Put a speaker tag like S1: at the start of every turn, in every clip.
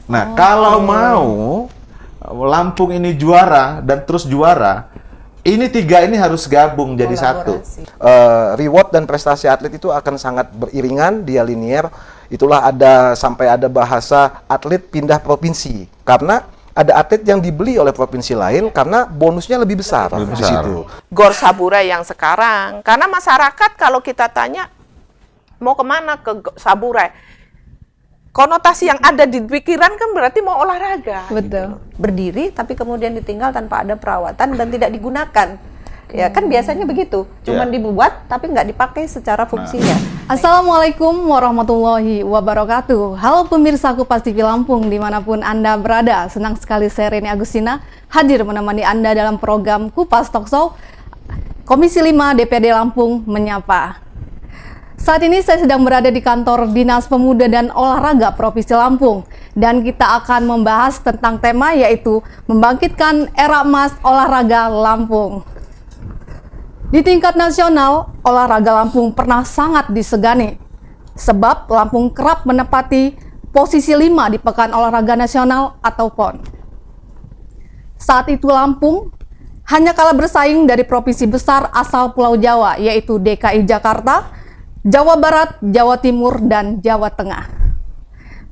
S1: Nah, kalau mau Lampung ini juara dan terus juara, ini tiga ini harus gabung jadi satu.
S2: Reward dan prestasi atlet itu akan sangat beriringan, dia linier. Itulah sampai ada bahasa atlet pindah provinsi, karena ada atlet yang dibeli oleh provinsi lain karena bonusnya lebih besar. Di situ.
S3: Gor Saburai yang sekarang, karena masyarakat kalau kita tanya mau kemana ke Saburai, konotasi yang ada di pikiran kan berarti mau olahraga.
S4: Betul.
S5: Berdiri tapi kemudian ditinggal tanpa ada perawatan dan tidak digunakan. Ya kan biasanya begitu, cuman dibuat tapi nggak dipakai secara fungsinya.
S4: Assalamualaikum warahmatullahi wabarakatuh. Halo pemirsa Kupas TV Lampung dimanapun Anda berada. Senang sekali saya Reni Agustina hadir menemani Anda dalam program Kupas Talk Show Komisi 5 DPRD Lampung menyapa. Saat ini saya sedang berada di kantor Dinas Pemuda dan Olahraga Provinsi Lampung dan kita akan membahas tentang tema yaitu membangkitkan era emas olahraga Lampung. Di tingkat nasional, olahraga Lampung pernah sangat disegani sebab Lampung kerap menempati posisi 5 di Pekan Olahraga Nasional atau PON. Saat itu Lampung hanya kalah bersaing dari provinsi besar asal Pulau Jawa yaitu DKI Jakarta, Jawa Barat, Jawa Timur, dan Jawa Tengah.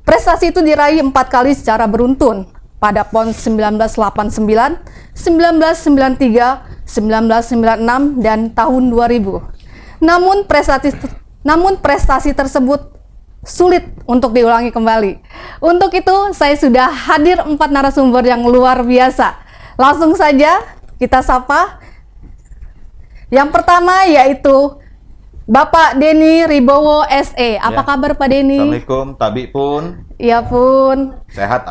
S4: Prestasi itu diraih 4 kali secara beruntun pada PON 1989, 1993, 1996, dan tahun 2000. Namun prestasi tersebut sulit untuk diulangi kembali. Untuk itu, saya sudah hadir 4 narasumber yang luar biasa. Langsung saja kita sapa. Yang pertama yaitu Bapak Denny Ribowo SE. Apa kabar Pak Denny?
S1: Assalamualaikum, Tabi pun.
S4: Iya pun.
S1: Sehat.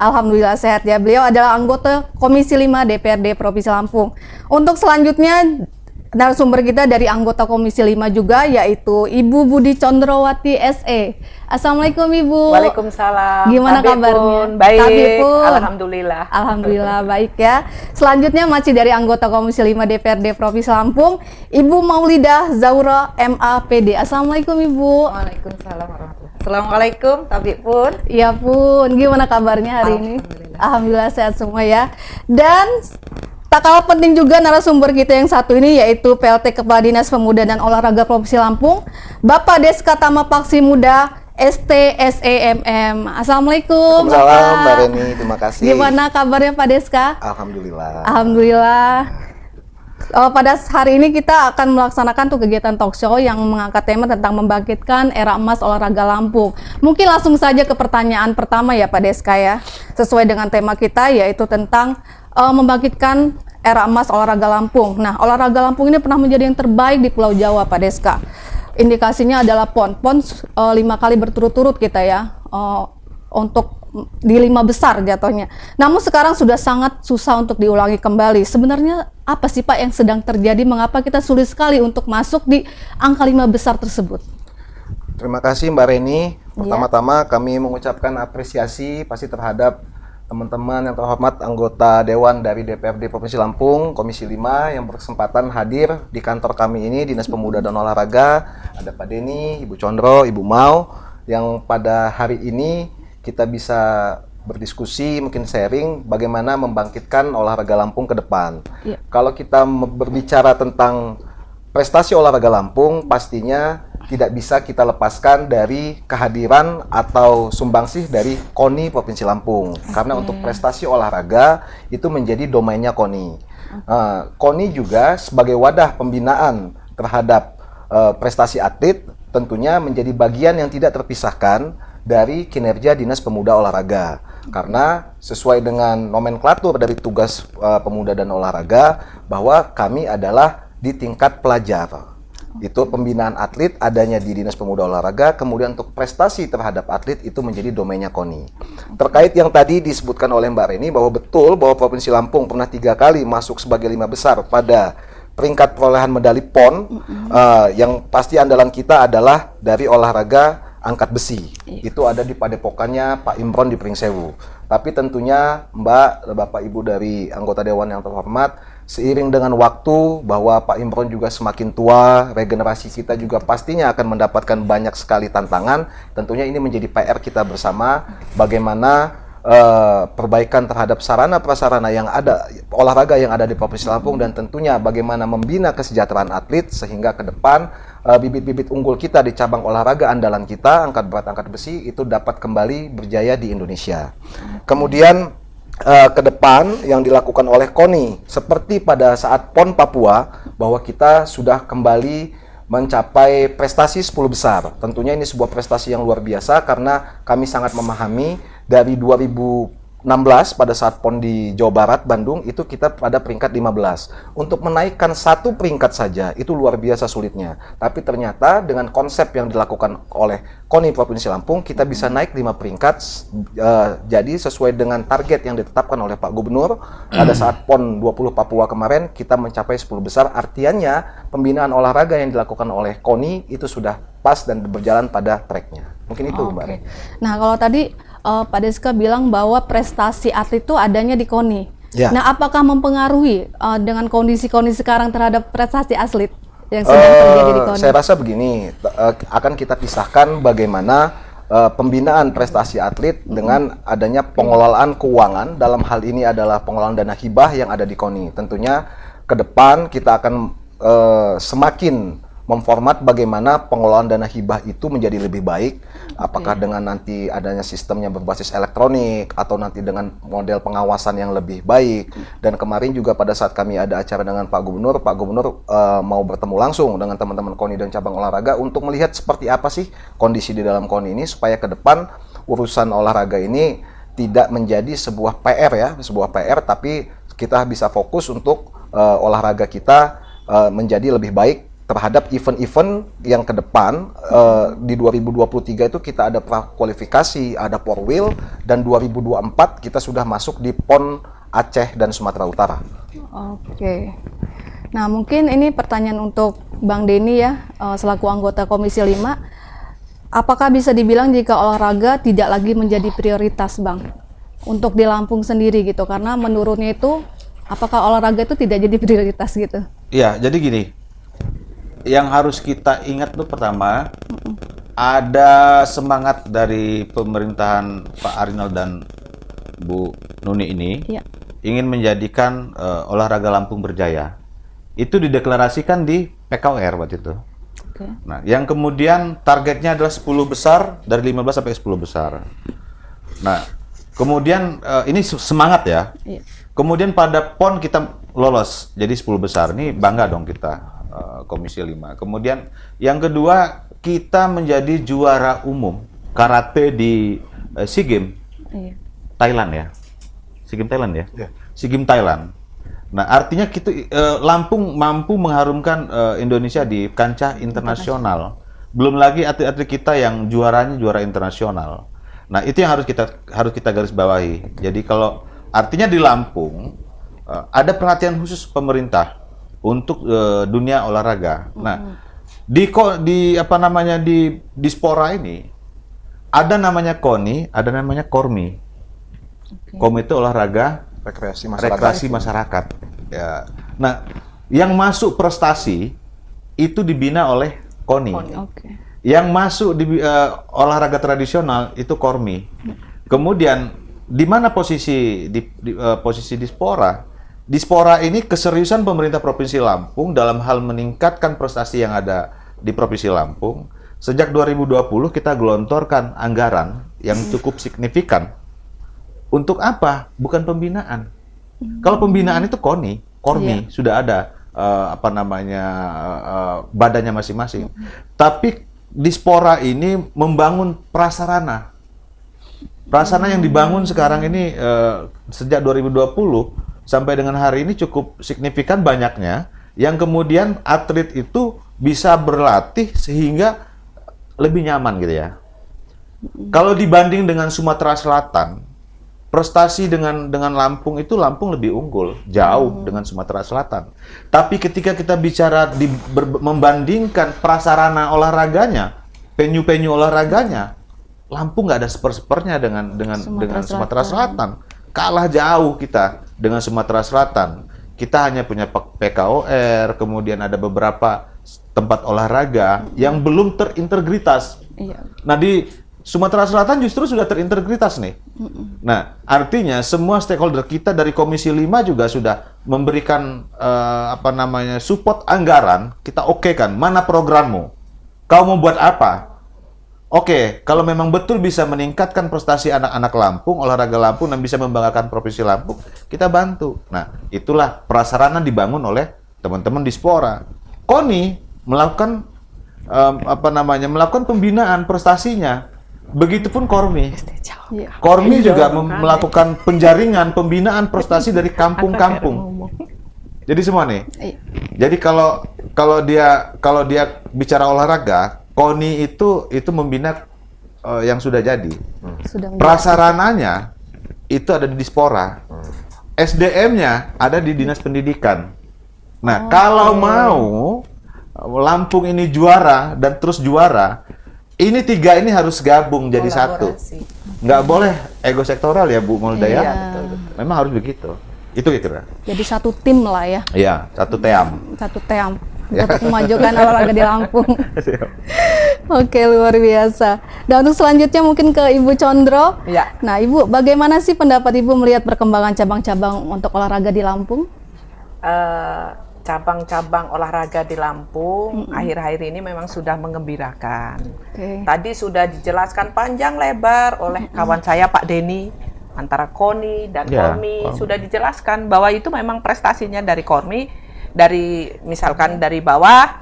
S4: Alhamdulillah sehat ya. Beliau adalah anggota Komisi 5 DPRD Provinsi Lampung. Untuk selanjutnya narasumber kita dari anggota Komisi 5 juga yaitu Ibu Budi Condrowati SE. Assalamualaikum Ibu.
S5: Waalaikumsalam.
S4: Gimana
S5: Tabi
S4: kabarnya?
S5: pun baik.
S4: Tabi pun.
S5: Alhamdulillah.
S4: Alhamdulillah baik ya. Selanjutnya masih dari anggota Komisi 5 DPRD Provinsi Lampung, Ibu Maulidah Zaura MAPD. Assalamualaikum Ibu.
S5: Waalaikumsalam warahmatullahi. Assalamualaikum, Tabi pun.
S4: Iya pun. Gimana kabarnya hari ini? Alhamdulillah sehat semua ya. Dan tak kalah penting juga narasumber kita yang satu ini yaitu PLT Kepala Dinas Pemuda dan Olahraga Provinsi Lampung, Bapak Deska Tama Paksi Muda STSEMM. Assalamualaikum.
S2: Waalaikumsalam Mbak Reni, terima kasih.
S4: Gimana kabarnya Pak Deska?
S2: Alhamdulillah.
S4: Alhamdulillah. Pada hari ini kita akan melaksanakan tuh kegiatan talk show yang mengangkat tema tentang membangkitkan era emas olahraga Lampung. Mungkin langsung saja ke pertanyaan pertama ya Pak Deska ya. Sesuai dengan tema kita yaitu tentang membangkitkan era emas olahraga Lampung. Nah, olahraga Lampung ini pernah menjadi yang terbaik di Pulau Jawa, Pak Deska. Indikasinya adalah PON. PON 5 kali berturut-turut kita ya, untuk di 5 besar jatuhnya. Namun sekarang sudah sangat susah untuk diulangi kembali. Sebenarnya apa sih Pak yang sedang terjadi? Mengapa kita sulit sekali untuk masuk di angka 5 besar tersebut?
S2: Terima kasih Mbak Reni. Pertama-tama kami mengucapkan apresiasi pasti terhadap teman-teman yang terhormat anggota Dewan dari DPRD Provinsi Lampung, Komisi 5 yang berkesempatan hadir di kantor kami ini, Dinas Pemuda dan Olahraga. Ada Pak Denny, Ibu Condro, Ibu Mau, yang pada hari ini kita bisa berdiskusi, mungkin sharing bagaimana membangkitkan olahraga Lampung ke depan. Kalau kita berbicara tentang prestasi olahraga Lampung, pastinya tidak bisa kita lepaskan dari kehadiran atau sumbangsih dari KONI Provinsi Lampung. Karena untuk prestasi olahraga itu menjadi domainnya KONI. KONI juga sebagai wadah pembinaan terhadap prestasi atlet tentunya menjadi bagian yang tidak terpisahkan dari kinerja Dinas Pemuda Olahraga. Karena sesuai dengan nomenklatur dari tugas pemuda dan olahraga bahwa kami adalah di tingkat pelajar. Itu pembinaan atlet adanya di Dinas Pemuda Olahraga, kemudian untuk prestasi terhadap atlet itu menjadi domainnya KONI. Terkait yang tadi disebutkan oleh Mbak Reni bahwa betul bahwa Provinsi Lampung pernah 3 kali masuk sebagai 5 besar pada peringkat perolehan medali PON, yang pasti andalan kita adalah dari olahraga angkat besi. Itu ada di padepokannya Pak Imron di Pringsewu. Tapi tentunya Mbak, Bapak Ibu dari anggota Dewan yang terhormat, seiring dengan waktu bahwa Pak Imron juga semakin tua, regenerasi kita juga pastinya akan mendapatkan banyak sekali tantangan. Tentunya ini menjadi PR kita bersama, bagaimana perbaikan terhadap sarana prasarana yang ada, olahraga yang ada di Provinsi Lampung, dan tentunya bagaimana membina kesejahteraan atlet sehingga ke depan bibit-bibit unggul kita di cabang olahraga andalan kita, angkat berat, angkat besi, itu dapat kembali berjaya di Indonesia. Kemudian ke depan yang dilakukan oleh KONI seperti pada saat PON Papua, bahwa kita sudah kembali mencapai prestasi 10 besar. Tentunya ini sebuah prestasi yang luar biasa karena kami sangat memahami dari 2016 pada saat PON di Jawa Barat, Bandung, itu kita pada peringkat 15. Untuk menaikkan satu peringkat saja itu luar biasa sulitnya. Tapi ternyata dengan konsep yang dilakukan oleh KONI Provinsi Lampung, kita bisa naik 5 peringkat. Jadi sesuai dengan target yang ditetapkan oleh Pak Gubernur pada saat PON 20 Papua kemarin, kita mencapai 10 besar. Artinya pembinaan olahraga yang dilakukan oleh KONI itu sudah pas dan berjalan pada tracknya. Mungkin itu, Mbak Ren.
S4: Nah, kalau tadi Pak Deska bilang bahwa prestasi atlet itu adanya di KONI.
S2: Ya.
S4: Nah, apakah mempengaruhi dengan kondisi-kondisi sekarang terhadap prestasi atlet yang sedang terjadi di KONI?
S2: Saya rasa begini, akan kita pisahkan bagaimana pembinaan prestasi atlet dengan adanya pengelolaan keuangan. Dalam hal ini adalah pengelolaan dana hibah yang ada di KONI. Tentunya ke depan kita akan semakin memformat bagaimana pengelolaan dana hibah itu menjadi lebih baik, apakah dengan nanti adanya sistemnya berbasis elektronik atau nanti dengan model pengawasan yang lebih baik. Dan kemarin juga pada saat kami ada acara dengan Pak Gubernur mau bertemu langsung dengan teman-teman KONI dan cabang olahraga untuk melihat seperti apa sih kondisi di dalam KONI ini, supaya ke depan urusan olahraga ini tidak menjadi sebuah PR, tapi kita bisa fokus untuk olahraga kita menjadi lebih baik terhadap event-event yang ke depan. Di 2023 itu kita ada prakualifikasi, ada Porwil, dan 2024 kita sudah masuk di PON Aceh dan Sumatera Utara.
S4: Oke. Nah, mungkin ini pertanyaan untuk Bang Denny ya, selaku anggota Komisi 5. Apakah bisa dibilang jika olahraga tidak lagi menjadi prioritas, Bang? Untuk di Lampung sendiri gitu, karena menurutnya itu, apakah olahraga itu tidak jadi prioritas gitu?
S1: Iya, jadi gini. Yang harus kita ingat tuh pertama, ada semangat dari pemerintahan Pak Arinal dan Bu Nuni ini ingin menjadikan olahraga Lampung berjaya. Itu dideklarasikan di PKWR waktu itu.
S4: Okay.
S1: Nah, yang kemudian targetnya adalah 10 besar, dari 15 sampai 10 besar. Nah, kemudian ini semangat ya.
S4: Iya.
S1: Kemudian pada PON kita lolos jadi 10 besar. Ini bangga dong kita. Komisi 5. Kemudian yang kedua, kita menjadi juara umum karate di SEA Games Thailand ya. SEA Games Thailand ya?
S2: Yeah.
S1: SEA Games Thailand. Nah, artinya kita Lampung mampu mengharumkan Indonesia di kancah internasional. Belum lagi atlet-atlet kita yang juaranya juara internasional. Nah, itu yang harus kita garis bawahi. Jadi kalau artinya di Lampung ada perhatian khusus pemerintah untuk dunia olahraga. Nah, di Spora ini ada namanya KONI, ada namanya KORMI. Komite Olahraga Rekreasi Masyarakat. Ya. Nah, yang masuk prestasi itu dibina oleh KONI.
S4: Okay.
S1: Yang masuk di olahraga tradisional itu KORMI. Kemudian di mana posisi di Spora? Di Spora ini keseriusan pemerintah Provinsi Lampung dalam hal meningkatkan prestasi yang ada di Provinsi Lampung. Sejak 2020 kita gelontorkan anggaran yang cukup signifikan. Untuk apa? Bukan pembinaan. Kalau pembinaan itu KORMI sudah ada badannya masing-masing. Tapi di Spora ini membangun prasarana. Prasarana yang dibangun sekarang ini sejak 2020 sampai dengan hari ini cukup signifikan banyaknya, yang kemudian atlet itu bisa berlatih sehingga lebih nyaman gitu ya. Kalau dibanding dengan Sumatera Selatan, prestasi dengan Lampung itu Lampung lebih unggul jauh dengan Sumatera Selatan. Tapi ketika kita bicara membandingkan prasarana olahraganya, venue-venue olahraganya, Lampung nggak ada seper-sepernya dengan Sumatera Selatan. Kalah jauh kita dengan Sumatera Selatan. kita hanya punya PKOR, kemudian ada beberapa tempat olahraga yang belum terintegritas.
S4: Iya.
S1: Nah, di Sumatera Selatan justru sudah terintegritas nih. Nah, artinya semua stakeholder kita dari Komisi 5 juga sudah memberikan support anggaran. Kita kan, mana programmu? Kau mau buat apa? Oke, kalau memang betul bisa meningkatkan prestasi anak-anak Lampung, olahraga Lampung, dan bisa membanggakan Provinsi Lampung, kita bantu. Nah, itulah prasarana dibangun oleh teman-teman Dispora. KONI melakukan melakukan pembinaan prestasinya. Begitupun Kormi.
S4: Iya.
S1: Kormi juga melakukan penjaringan pembinaan prestasi dari kampung-kampung. Jadi semua nih.
S4: Iya.
S1: Jadi kalau dia bicara olahraga, KONI itu membina yang sudah jadi.
S4: Sudah
S1: Prasarananya itu ada di Dispora. SDM-nya ada di Dinas Pendidikan. Nah, kalau mau Lampung ini juara dan terus juara, ini tiga ini harus gabung jadi satu. Nggak boleh ego sektoral ya Bu Molda ya.
S4: Iya.
S1: Memang harus begitu. Itu kira-kira.
S4: Jadi satu tim lah ya.
S1: Iya, satu team.
S4: Satu team untuk memajukan olahraga di Lampung. Oke, luar biasa. Dan untuk selanjutnya mungkin ke Ibu Condro.
S3: Ya.
S4: Nah, Ibu, bagaimana sih pendapat Ibu melihat perkembangan cabang-cabang untuk olahraga di Lampung?
S3: Cabang-cabang olahraga di Lampung akhir-akhir ini memang sudah mengembirakan.
S4: Oke.
S3: Tadi sudah dijelaskan panjang lebar oleh kawan saya Pak Denny, antara KONI dan
S1: Ya,
S3: Kormi sudah dijelaskan bahwa itu memang prestasinya dari Kormi, dari misalkan dari bawah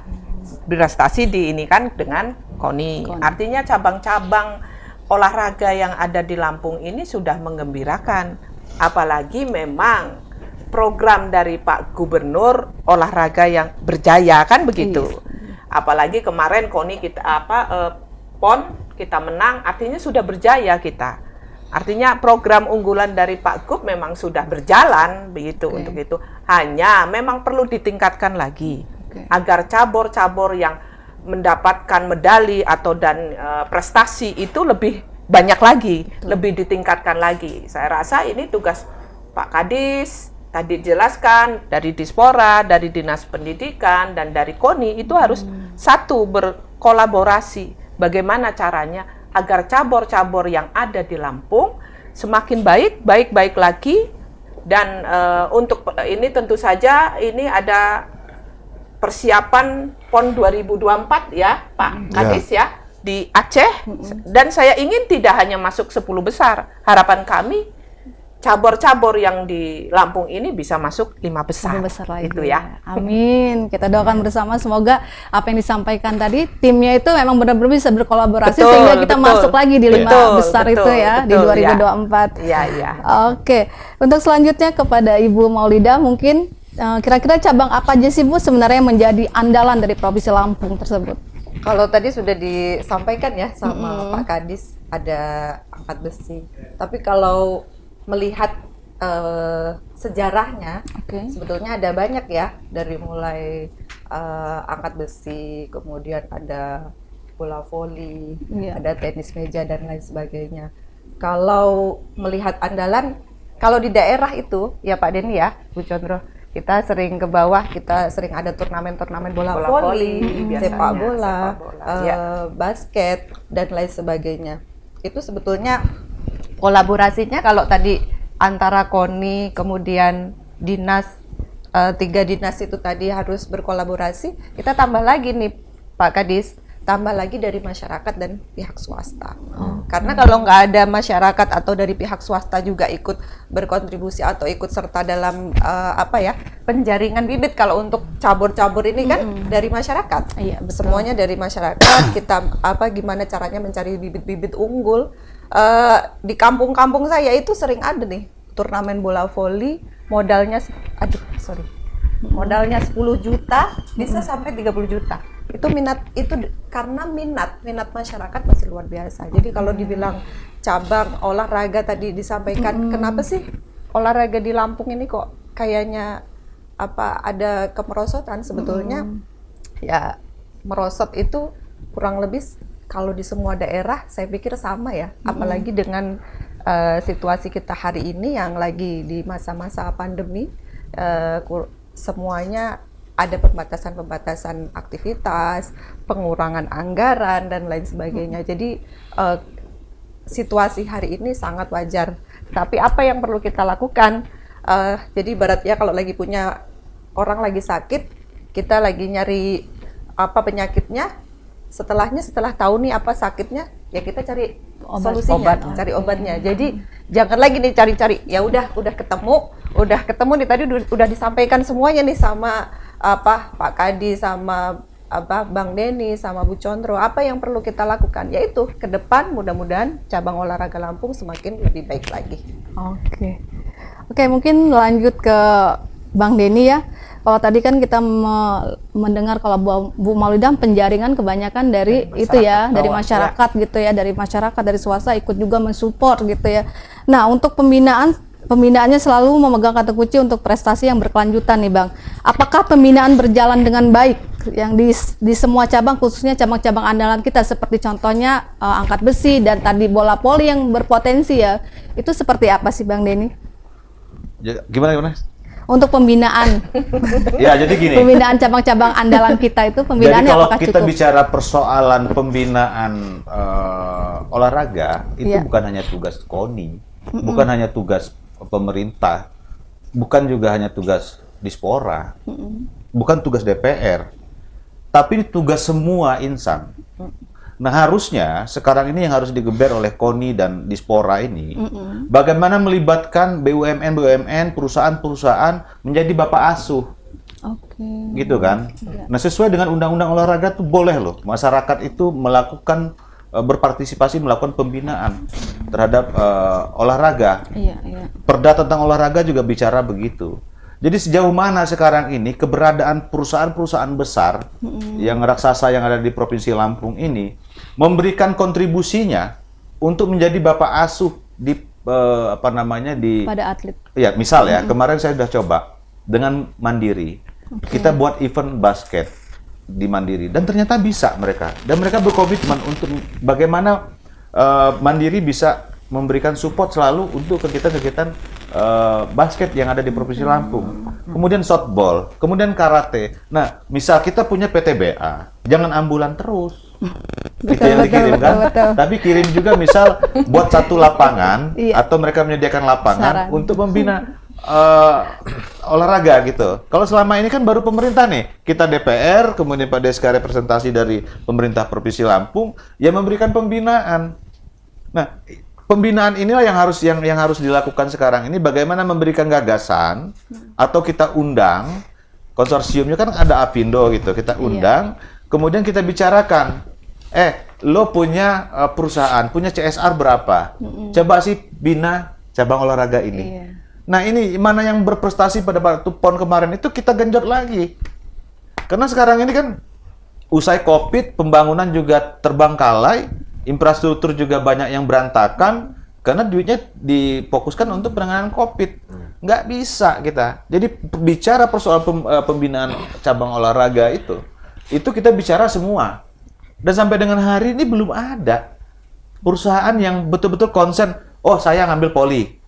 S3: prestasi diinikan dengan KONI. Artinya cabang-cabang olahraga yang ada di Lampung ini sudah mengembirakan. Apalagi memang program dari Pak Gubernur olahraga yang berjaya kan begitu. Apalagi kemarin KONI kita PON kita menang, artinya sudah berjaya kita. Artinya program unggulan dari Pak Gub memang sudah berjalan begitu untuk itu. Hanya memang perlu ditingkatkan lagi agar cabur-cabur yang mendapatkan medali atau prestasi itu lebih banyak lagi, lebih ditingkatkan lagi. Saya rasa ini tugas Pak Kadis. Tadi dijelaskan dari Dispora, dari Dinas Pendidikan, dan dari KONI itu harus satu berkolaborasi. Bagaimana caranya agar cabur-cabur yang ada di Lampung semakin baik lagi. Dan untuk ini tentu saja ini ada persiapan PON 2024 ya Pak Kadis ya di Aceh. Dan saya ingin tidak hanya masuk 10 besar. Harapan kami cabur-cabur yang di Lampung ini bisa masuk 5 besar.
S4: 5 besar lagi.
S3: Itu ya.
S4: Amin. Kita doakan bersama semoga apa yang disampaikan tadi timnya itu memang benar-benar bisa berkolaborasi sehingga kita masuk lagi di 5 besar itu ya di 2024.
S3: Iya, iya.
S4: Oke. Untuk selanjutnya kepada Ibu Maulida mungkin kira-kira cabang apa aja sih Bu sebenarnya menjadi andalan dari Provinsi Lampung tersebut?
S5: Kalau tadi sudah disampaikan ya sama Pak Kadis ada angkat besi. Tapi kalau melihat sejarahnya, sebetulnya ada banyak ya dari mulai angkat besi, kemudian ada bola voli, ada tenis meja dan lain sebagainya. Kalau melihat andalan, kalau di daerah itu ya Pak Denny ya, Bu Condro, kita sering ke bawah, kita sering ada turnamen-turnamen bola voli, sepak bola, basket dan lain sebagainya. Itu sebetulnya kolaborasinya kalau tadi antara KONI kemudian dinas 3 dinas itu tadi harus berkolaborasi, kita tambah lagi nih Pak Kadis, tambah lagi dari masyarakat dan pihak swasta. Karena kalau nggak ada masyarakat atau dari pihak swasta juga ikut berkontribusi atau ikut serta dalam penjaringan bibit, kalau untuk cabur-cabur ini kan dari masyarakat.
S4: Iya, betul.
S5: Semuanya dari masyarakat. Kita gimana caranya mencari bibit-bibit unggul. Di kampung-kampung saya itu sering ada nih turnamen bola voli, modalnya 10 juta bisa sampai 30 juta. Itu karena minat masyarakat masih luar biasa. Jadi kalau dibilang cabang olahraga tadi disampaikan, kenapa sih olahraga di Lampung ini kok kayaknya ada kemerosotan? Sebetulnya ya merosot itu kurang lebih kalau di semua daerah saya pikir sama ya, apalagi dengan situasi kita hari ini yang lagi di masa-masa pandemi, semuanya ada pembatasan-pembatasan aktivitas, pengurangan anggaran dan lain sebagainya. Jadi situasi hari ini sangat wajar. Tapi apa yang perlu kita lakukan? Jadi ibaratnya kalau lagi punya orang lagi sakit, kita lagi nyari apa penyakitnya, setelah tahu nih apa sakitnya, ya kita cari solusinya, cari obatnya. Jadi jangan lagi nih cari-cari. Ya udah ketemu nih tadi udah disampaikan semuanya nih sama Pak Kadi, sama Bang Denny, sama Bu Condro. Apa yang perlu kita lakukan? Yaitu ke depan mudah-mudahan cabang olahraga Lampung semakin lebih baik lagi.
S4: Oke, mungkin lanjut ke Bang Denny ya. Kalau tadi kan kita mendengar kalau Bu Maulida penjaringan kebanyakan dari itu ya, dari masyarakat gitu ya, dari masyarakat, dari swasta ikut juga mensupport gitu ya. Nah, untuk pembinaannya selalu memegang kata kunci untuk prestasi yang berkelanjutan nih Bang. Apakah pembinaan berjalan dengan baik yang di semua cabang, khususnya cabang-cabang andalan kita seperti contohnya angkat besi dan tadi bola voli yang berpotensi ya. Itu seperti apa sih Bang Denny?
S1: Gimana?
S4: Untuk pembinaan.
S1: Ya, jadi gini.
S4: Pembinaan cabang-cabang andalan kita itu pembinaannya
S1: jadi kalau
S4: apakah
S1: kita
S4: cukup?
S1: bicara persoalan pembinaan olahraga, itu bukan hanya tugas KONI, bukan hanya tugas pemerintah, bukan juga hanya tugas Dispora, bukan tugas DPR, tapi ini tugas semua insan. Nah, harusnya sekarang ini yang harus digeber oleh KONI dan Dispora ini, bagaimana melibatkan BUMN, perusahaan-perusahaan menjadi bapak asuh. Gitu kan? Nah, sesuai dengan undang-undang olahraga tuh boleh loh, masyarakat itu melakukan berpartisipasi melakukan pembinaan terhadap olahraga. Perda tentang olahraga juga bicara begitu. Jadi sejauh mana sekarang ini keberadaan perusahaan-perusahaan besar yang raksasa yang ada di Provinsi Lampung ini memberikan kontribusinya untuk menjadi bapak asuh di
S4: pada atlet.
S1: Ya, misal ya, kemarin saya sudah coba dengan Mandiri. Kita buat event basket di Mandiri dan ternyata bisa mereka. Dan mereka berkomitmen untuk bagaimana Mandiri bisa memberikan support selalu untuk kegiatan-kegiatan basket yang ada di Provinsi Lampung. Kemudian softball, kemudian karate. Nah, misal kita punya PTBA, jangan ambulan terus. Itu yang dikirim kan? Tapi kirim juga misal buat satu lapangan atau mereka menyediakan lapangan untuk membina olahraga gitu. Kalau selama ini kan baru pemerintah nih, kita DPR, kemudian Pak Deska representasi dari pemerintah Provinsi Lampung yang memberikan pembinaan. Nah, pembinaan inilah yang harus dilakukan sekarang ini, bagaimana memberikan gagasan atau kita undang konsorsiumnya kan ada Apindo gitu, kita undang, kemudian kita bicarakan, lo punya perusahaan, punya CSR berapa? Coba sih bina cabang olahraga ini. Nah, ini mana yang berprestasi pada waktu PON kemarin itu kita genjot lagi. Karena sekarang ini kan usai Covid, pembangunan juga terbengkalai, infrastruktur juga banyak yang berantakan karena duitnya difokuskan untuk penanganan Covid. Nggak bisa kita. Jadi bicara persoalan pembinaan cabang olahraga itu kita bicara semua. Dan sampai dengan hari ini belum ada perusahaan yang betul-betul konsen, oh saya ngambil poli.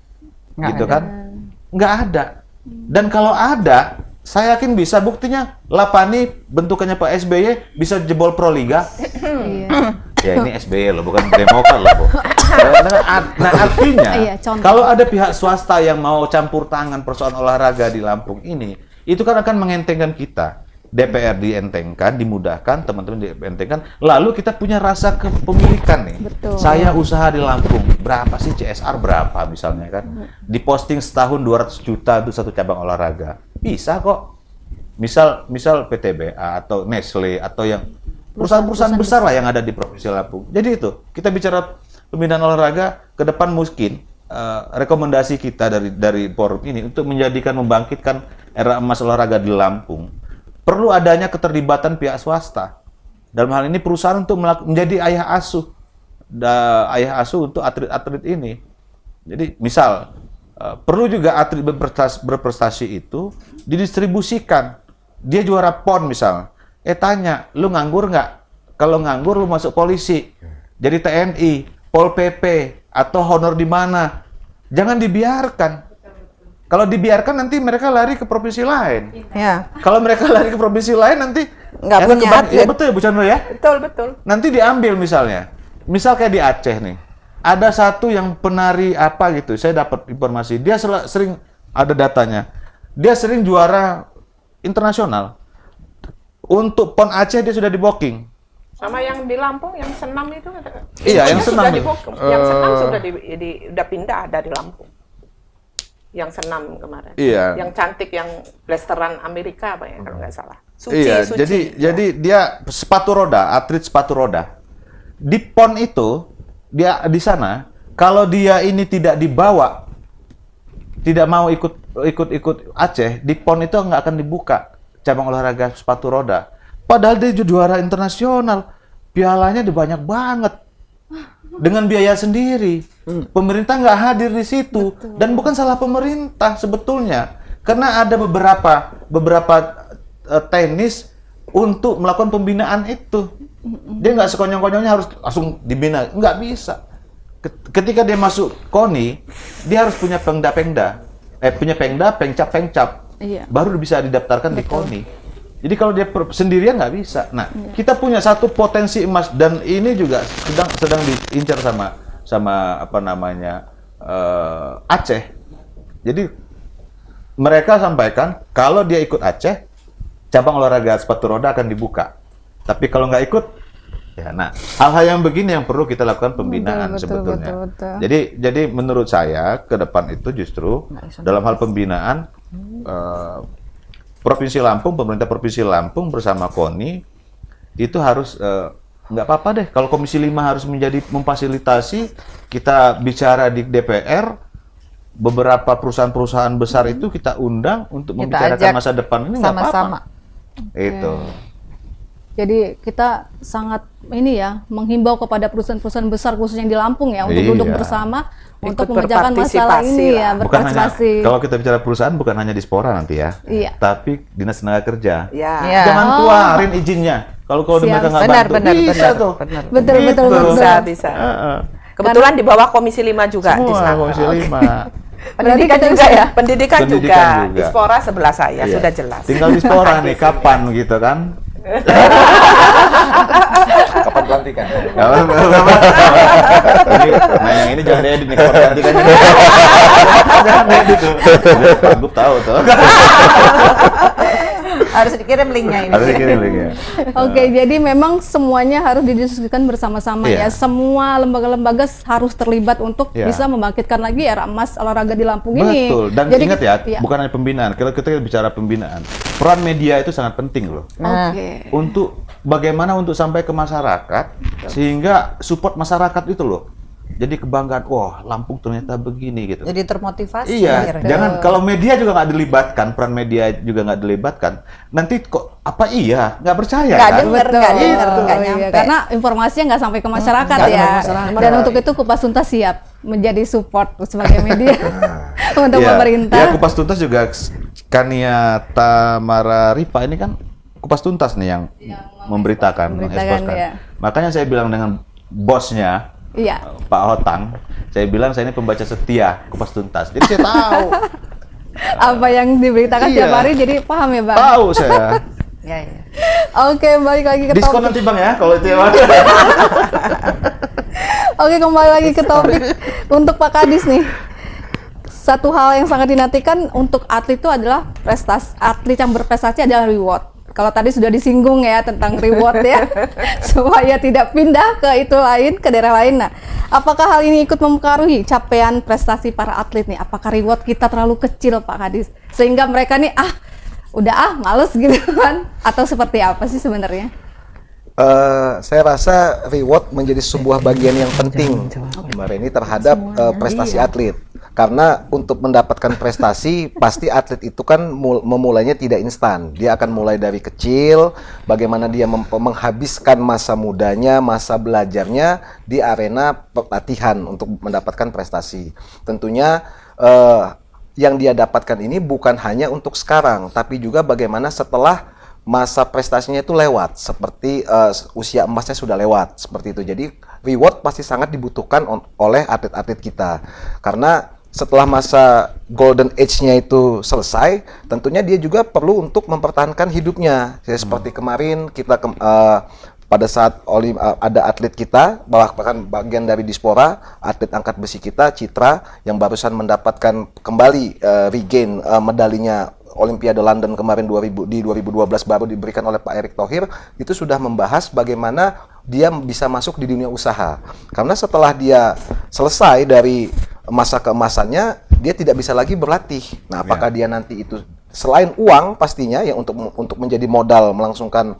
S1: Gitu kan? Nggak ada. Dan kalau ada, saya yakin bisa. Buktinya Lapani bentukannya Pak SBY bisa jebol Proliga. Ya ini SBY loh, bukan Demokrat loh, Bu. Nah, artinya kalau ada pihak swasta yang mau campur tangan persoalan olahraga di Lampung ini, itu kan akan mengentengkan kita. DPR dientengkan, dimudahkan, teman-teman dientengkan, lalu kita punya rasa kepemilikan nih.
S4: Betul.
S1: Saya usaha di Lampung, berapa sih CSR berapa misalnya kan? Diposting setahun 200 juta untuk satu cabang olahraga. Bisa kok. Misal PTBA atau Nestle atau yang perusahaan-perusahaan besar lah yang ada di Provinsi Lampung. Jadi itu, kita bicara pembinaan olahraga, ke depan mungkin rekomendasi kita dari forum ini untuk membangkitkan era emas olahraga di Lampung. Perlu adanya keterlibatan pihak swasta. Dalam hal ini perusahaan untuk menjadi ayah asuh untuk atlet-atlet ini. Jadi misal perlu juga atlet berprestasi itu didistribusikan. Dia juara PON misal. Tanya, lu nganggur nggak? Kalau nganggur lu masuk polisi, jadi TNI, Pol PP, atau honor di mana? Jangan dibiarkan. Kalau dibiarkan nanti mereka lari ke provinsi lain.
S3: Ya,
S1: Kalau mereka lari ke provinsi lain nanti
S5: Nggak
S1: enak
S5: punya
S1: keban-
S5: atlet.
S1: Ya betul ya Bu Chandra ya.
S3: betul betul.
S1: Nanti diambil misalnya. Misal kayak di Aceh nih. Ada satu yang penari apa gitu. Saya dapat informasi. Dia sering ada datanya. Dia sering juara internasional. Untuk PON Aceh dia sudah di booking.
S3: Sama yang di Lampung, yang senam itu.
S1: Iya, yang
S3: sudah
S1: senam.
S3: yang senam sudah udah pindah dari Lampung. Yang senam kemarin.
S1: Iya.
S3: Yang cantik, yang blasteran Amerika apa ya kalau nggak salah.
S1: Iya,
S3: Suci.
S1: jadi dia sepatu roda, atlet sepatu roda. Di PON itu dia di sana, kalau dia ini tidak dibawa, tidak mau ikut Aceh, di PON itu nggak akan dibuka cabang olahraga sepatu roda. Padahal dia juara internasional, pialanya banyak banget dengan biaya sendiri. Pemerintah nggak hadir di situ. Dan bukan salah pemerintah sebetulnya, karena ada beberapa tenis untuk melakukan pembinaan itu. Dia nggak sekonyong-konyongnya harus langsung dibina, nggak bisa. Ketika dia masuk KONI, dia harus punya punya pengda, pencap,
S4: Iya.
S1: baru bisa didaftarkan di KONI. Jadi kalau dia sendirian nggak bisa. Nah, kita punya satu potensi emas dan ini juga sedang diincar sama apa namanya Aceh. Jadi mereka sampaikan kalau dia ikut Aceh, cabang olahraga sepatu roda akan dibuka. Tapi kalau nggak ikut, ya, nah hal-hal yang begini yang perlu kita lakukan pembinaan sebetulnya.
S4: betul.
S1: Jadi menurut saya ke depan itu justru dalam hal pembinaan Provinsi Lampung, pemerintah Provinsi Lampung bersama KONI itu harus nggak apa-apa deh kalau Komisi 5 harus memfasilitasi, kita bicara di DPR, beberapa perusahaan-perusahaan besar itu kita undang untuk
S5: Kita
S1: membicarakan
S5: ajak
S1: masa depan ini nggak apa-apa.
S5: sama-sama.
S1: Itu.
S4: Jadi kita sangat ini ya menghimbau kepada perusahaan-perusahaan besar khususnya yang di Lampung ya untuk
S1: Iya.
S4: duduk bersama untuk
S3: Ikut
S4: memecahkan masalah
S3: berpartisipasi
S4: ini
S3: lah.
S4: ya,
S1: Bukan hanya
S4: berpartisipasi.
S1: kalau kita bicara perusahaan bukan hanya di Spora nanti ya,
S4: Iya.
S1: tapi Dinas Tenaga Kerja.
S3: Ya.
S5: Iya.
S1: Jangan keluarin izinnya. Kalau
S4: Siap.
S1: mereka nggak
S5: Benar,
S1: bantu,
S5: benar,
S1: bisa
S5: benar,
S1: tuh.
S5: benar.
S4: Betul,
S1: Gitu.
S4: betul, betul.
S3: Bisa.
S1: Heeh.
S3: Kebetulan di bawah Komisi 5 juga di
S1: Semua
S3: sana.
S1: Komisi 5.
S3: Pendidikan
S4: Berarti
S3: juga
S4: kita
S3: ya? Pendidikan juga.
S1: Pendidikan juga.
S3: Di Spora sebelah saya,
S1: Iya.
S3: sudah jelas.
S1: Tinggal di Spora nih, kapan gitu kan?
S2: Kapan pelantikan?
S1: Nah yang ini jangan diedit nih, kapan pelantikan. Jangan edit tuh. Pak Gup tahu tuh.
S5: Harus dikirim linknya ini.
S1: Harus dikirim linknya.
S4: Oke, jadi memang semuanya harus didiskusikan bersama-sama
S1: Iya.
S4: ya. Semua lembaga-lembaga harus terlibat untuk
S1: Iya.
S4: bisa membangkitkan lagi era emas olahraga di Lampung ini.
S1: Betul. Dan
S4: Jadi,
S1: ingat ya,
S4: iya.
S1: bukan hanya pembinaan. Kalau kita bicara pembinaan, peran media itu sangat penting loh.
S4: Oke.
S1: Untuk bagaimana untuk sampai ke masyarakat sehingga support masyarakat itu loh. Jadi kebanggaan, wah Lampung ternyata begini gitu.
S5: Jadi termotivasi.
S1: Iya,
S5: akhirnya.
S1: jangan kalau media juga nggak dilibatkan, peran media juga nggak dilibatkan. Nanti kok apa iya nggak percaya
S5: Nggak
S1: kan?
S5: denger,
S4: Betul,
S5: nggak denger,
S4: betul,
S5: nggak
S4: iya.
S5: nyampe.
S4: Karena informasinya nggak sampai ke masyarakat
S1: nggak
S4: ya.
S1: sampai ke masyarakat.
S4: Dan untuk itu Kupas Tuntas siap menjadi support sebagai media untuk
S1: Iya,
S4: pemerintah.
S1: ya Kupas Tuntas juga Kania Tamara Rifa ini kan Kupas Tuntas nih yang memberitakan,
S4: memberitakan,
S1: mengeksposkan.
S4: ya.
S1: Makanya saya bilang dengan bosnya
S4: Iya.
S1: Pak Hotang, saya bilang saya ini pembaca setia Kupas Tuntas. Jadi saya tahu,
S4: Apa yang diberitakan
S1: Iya.
S4: tiap hari jadi paham ya, Bang?
S1: tahu saya.
S5: Ya, ya.
S4: Oke, balik lagi ke
S1: Diskon
S4: topik.
S1: nanti Bang ya kalau itu ya. Bang.
S4: Oke, kembali lagi ke topik untuk Pak Kadis nih. Satu hal yang sangat dinantikan untuk atlet itu adalah prestasi. Atlet yang berprestasi adalah reward. Kalau tadi sudah disinggung ya tentang reward ya, supaya tidak pindah ke itu lain, ke daerah lain. Nah, apakah hal ini ikut mempengaruhi capaian prestasi para atlet nih? Apakah reward kita terlalu kecil, Pak Kadis, sehingga mereka nih udah males gitu kan? Atau seperti apa sih sebenarnya?
S2: Saya rasa reward menjadi sebuah bagian yang penting Mbak Reni terhadap prestasi atlet. Karena untuk mendapatkan prestasi, pasti atlet itu kan memulainya tidak instan. Dia akan mulai dari kecil, bagaimana dia menghabiskan masa mudanya, masa belajarnya di arena latihan untuk mendapatkan prestasi. Tentunya yang dia dapatkan ini bukan hanya untuk sekarang, tapi juga bagaimana setelah masa prestasinya itu lewat, seperti usia emasnya sudah lewat, seperti itu. Jadi reward pasti sangat dibutuhkan oleh atlet-atlet kita, karena setelah masa golden age-nya itu selesai, tentunya dia juga perlu untuk mempertahankan hidupnya. Ya, seperti kemarin kita pada saat ada atlet kita, bahkan bagian dari Dispora, atlet angkat besi kita, Citra, yang barusan mendapatkan kembali regain medalinya Olimpiade London kemarin di 2012 baru diberikan oleh Pak Erick Thohir, itu sudah membahas bagaimana dia bisa masuk di dunia usaha. Karena setelah dia selesai dari masa keemasannya, dia tidak bisa lagi berlatih. Nah, apakah dia nanti itu selain uang pastinya ya untuk menjadi modal melangsungkan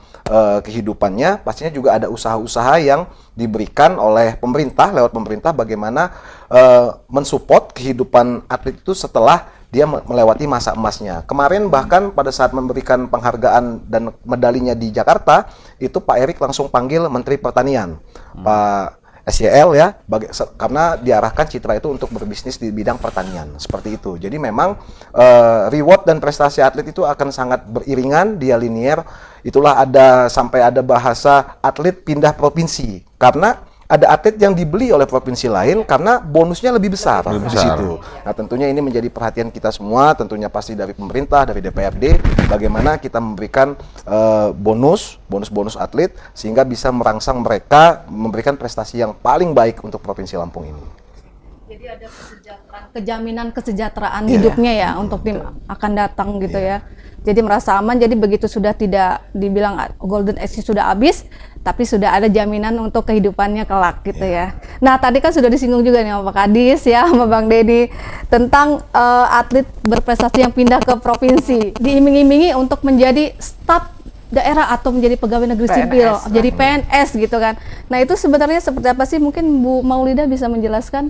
S2: kehidupannya, pastinya juga ada usaha-usaha yang diberikan oleh pemerintah, lewat pemerintah, bagaimana mensupport kehidupan atlet itu setelah dia melewati masa emasnya. Kemarin bahkan pada saat memberikan penghargaan dan medalinya di Jakarta, itu Pak Erick langsung panggil Menteri Pertanian, Pak SYL ya, karena diarahkan Citra itu untuk berbisnis di bidang pertanian, seperti itu. Jadi memang reward dan prestasi atlet itu akan sangat beriringan, dia linier. Itulah sampai ada bahasa atlet pindah provinsi, karena ada atlet yang dibeli oleh provinsi lain karena bonusnya lebih besar di situ. Nah, tentunya ini menjadi perhatian kita semua, tentunya pasti dari pemerintah, dari DPRD, bagaimana kita memberikan bonus atlet sehingga bisa merangsang mereka memberikan prestasi yang paling baik untuk Provinsi Lampung ini.
S4: Jadi ada kejaminan kesejahteraan hidupnya ya untuk tim akan datang gitu ya. Jadi merasa aman, jadi begitu sudah tidak dibilang golden age sudah habis, tapi sudah ada jaminan untuk kehidupannya kelak gitu ya. Nah, tadi kan sudah disinggung juga nih sama Pak Kadis ya, sama Bang Dedi tentang atlet berprestasi yang pindah ke provinsi, diiming-imingi untuk menjadi staf daerah atau menjadi pegawai negeri sipil, jadi PNS gitu kan. Nah, itu sebenarnya seperti apa sih? Mungkin Bu Maulida bisa menjelaskan?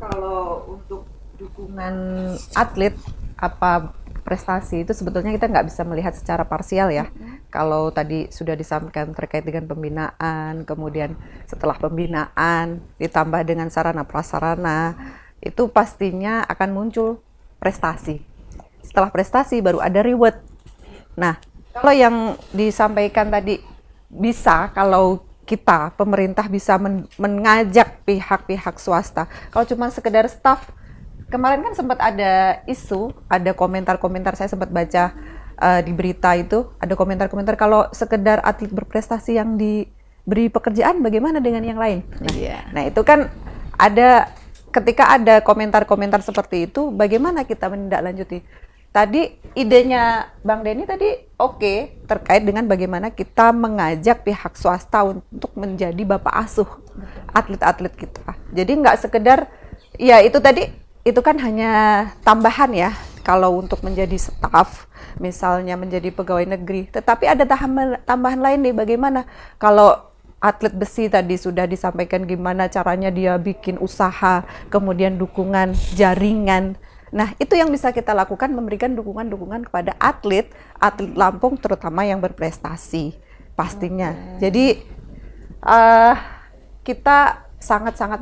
S5: Kalau untuk dukungan atlet apa prestasi itu sebetulnya kita nggak bisa melihat secara parsial ya. Kalau tadi sudah disampaikan terkait dengan pembinaan, kemudian setelah pembinaan ditambah dengan sarana prasarana, itu pastinya akan muncul prestasi. Setelah prestasi baru ada reward. Nah, kalau yang disampaikan tadi bisa kalau kita pemerintah bisa mengajak pihak-pihak swasta. Kalau cuma sekedar staff, kemarin kan sempat ada isu, ada komentar-komentar, saya sempat baca di berita itu, ada komentar-komentar kalau sekedar atlet berprestasi yang diberi pekerjaan, bagaimana dengan yang lain? Nah, itu kan ada, ketika ada komentar-komentar seperti itu, bagaimana kita menindaklanjuti? Tadi idenya Bang Denny tadi oke, terkait dengan bagaimana kita mengajak pihak swasta untuk menjadi bapak asuh atlet-atlet kita. Jadi nggak sekedar, ya itu tadi, itu kan hanya tambahan ya, kalau untuk menjadi staf, misalnya menjadi pegawai negeri. Tetapi ada tambahan lain nih, bagaimana kalau atlet besi tadi sudah disampaikan gimana caranya dia bikin usaha, kemudian dukungan jaringan. Nah, itu yang bisa kita lakukan, memberikan dukungan-dukungan kepada atlet Lampung terutama yang berprestasi pastinya. Jadi kita sangat-sangat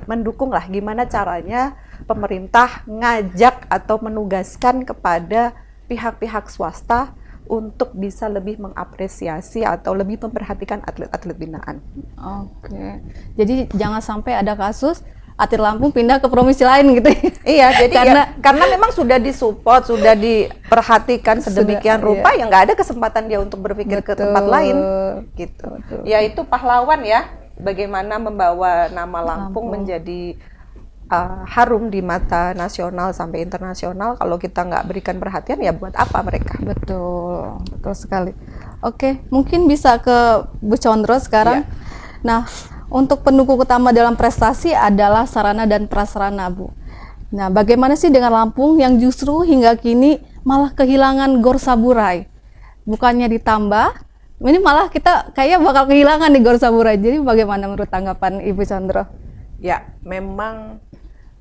S5: mendukung lah gimana caranya pemerintah ngajak atau menugaskan kepada pihak-pihak swasta untuk bisa lebih mengapresiasi atau lebih memperhatikan atlet-atlet binaan.
S4: Oke. Jadi jangan sampai ada kasus atlet Lampung pindah ke provinsi lain gitu.
S5: Iya, jadi karena memang sudah disupport, sudah diperhatikan sedemikian rupa, ya nggak ada kesempatan dia untuk berpikir ke tempat lain, gitu. Ya itu pahlawan ya, bagaimana membawa nama Lampung menjadi harum di mata nasional sampai internasional. Kalau kita nggak berikan perhatian, ya buat apa mereka?
S4: Betul, betul sekali. Oke, mungkin bisa ke Bu Condro sekarang. Nah, untuk pendukung utama dalam prestasi adalah sarana dan prasarana, Bu. Nah, bagaimana sih dengan Lampung yang justru hingga kini malah kehilangan Gor Saburai? Bukannya ditambah, ini malah kita kayaknya bakal kehilangan di Gor Saburai. Jadi bagaimana menurut tanggapan Ibu Condro?
S3: Ya, memang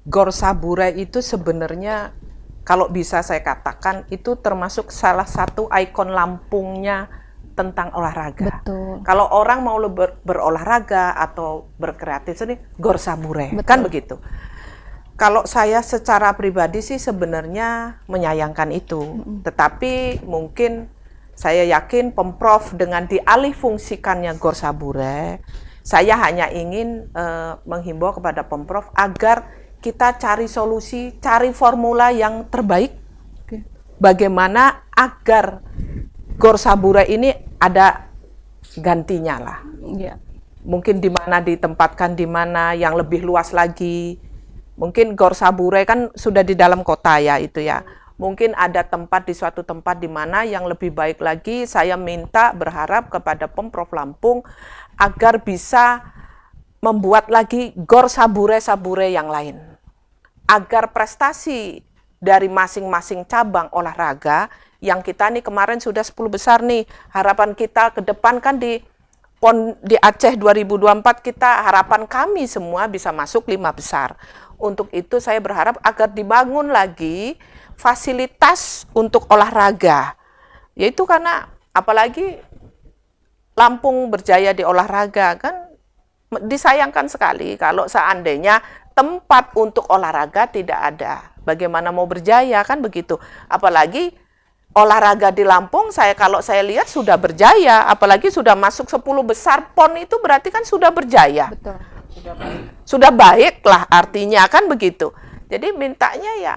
S3: Gor Saburai itu sebenarnya kalau bisa saya katakan itu termasuk salah satu ikon Lampungnya tentang olahraga.
S4: Betul.
S3: Kalau orang mau berolahraga atau berkreatif ini Gor Saburai, kan begitu. Kalau saya secara pribadi sih sebenarnya menyayangkan itu. Tetapi mungkin saya yakin Pemprov dengan dialih fungsikannya Gor Saburai, saya hanya ingin menghimbau kepada Pemprov agar kita cari solusi, cari formula yang terbaik.
S4: Oke.
S3: Bagaimana agar Gor Sabure ini ada gantinya lah.
S4: Iya.
S3: Mungkin di mana ditempatkan, di mana yang lebih luas lagi. Mungkin Gor Sabure kan sudah di dalam kota ya itu ya. Mungkin ada tempat di suatu tempat di mana yang lebih baik lagi. Saya minta berharap kepada Pemprov Lampung agar bisa membuat lagi Gor Sabure yang lain. Agar prestasi dari masing-masing cabang olahraga yang kita nih kemarin sudah 10 besar nih. Harapan kita ke depan kan di Aceh 2024 kita harapan kami semua bisa masuk 5 besar. Untuk itu saya berharap agar dibangun lagi fasilitas untuk olahraga. Yaitu karena apalagi Lampung berjaya di olahraga kan disayangkan sekali kalau seandainya tempat untuk olahraga tidak ada. Bagaimana mau berjaya kan begitu. Apalagi olahraga di Lampung kalau saya lihat sudah berjaya, apalagi sudah masuk 10 besar PON itu berarti kan sudah berjaya.
S4: Betul.
S3: Sudah baik lah artinya kan begitu. Jadi mintanya ya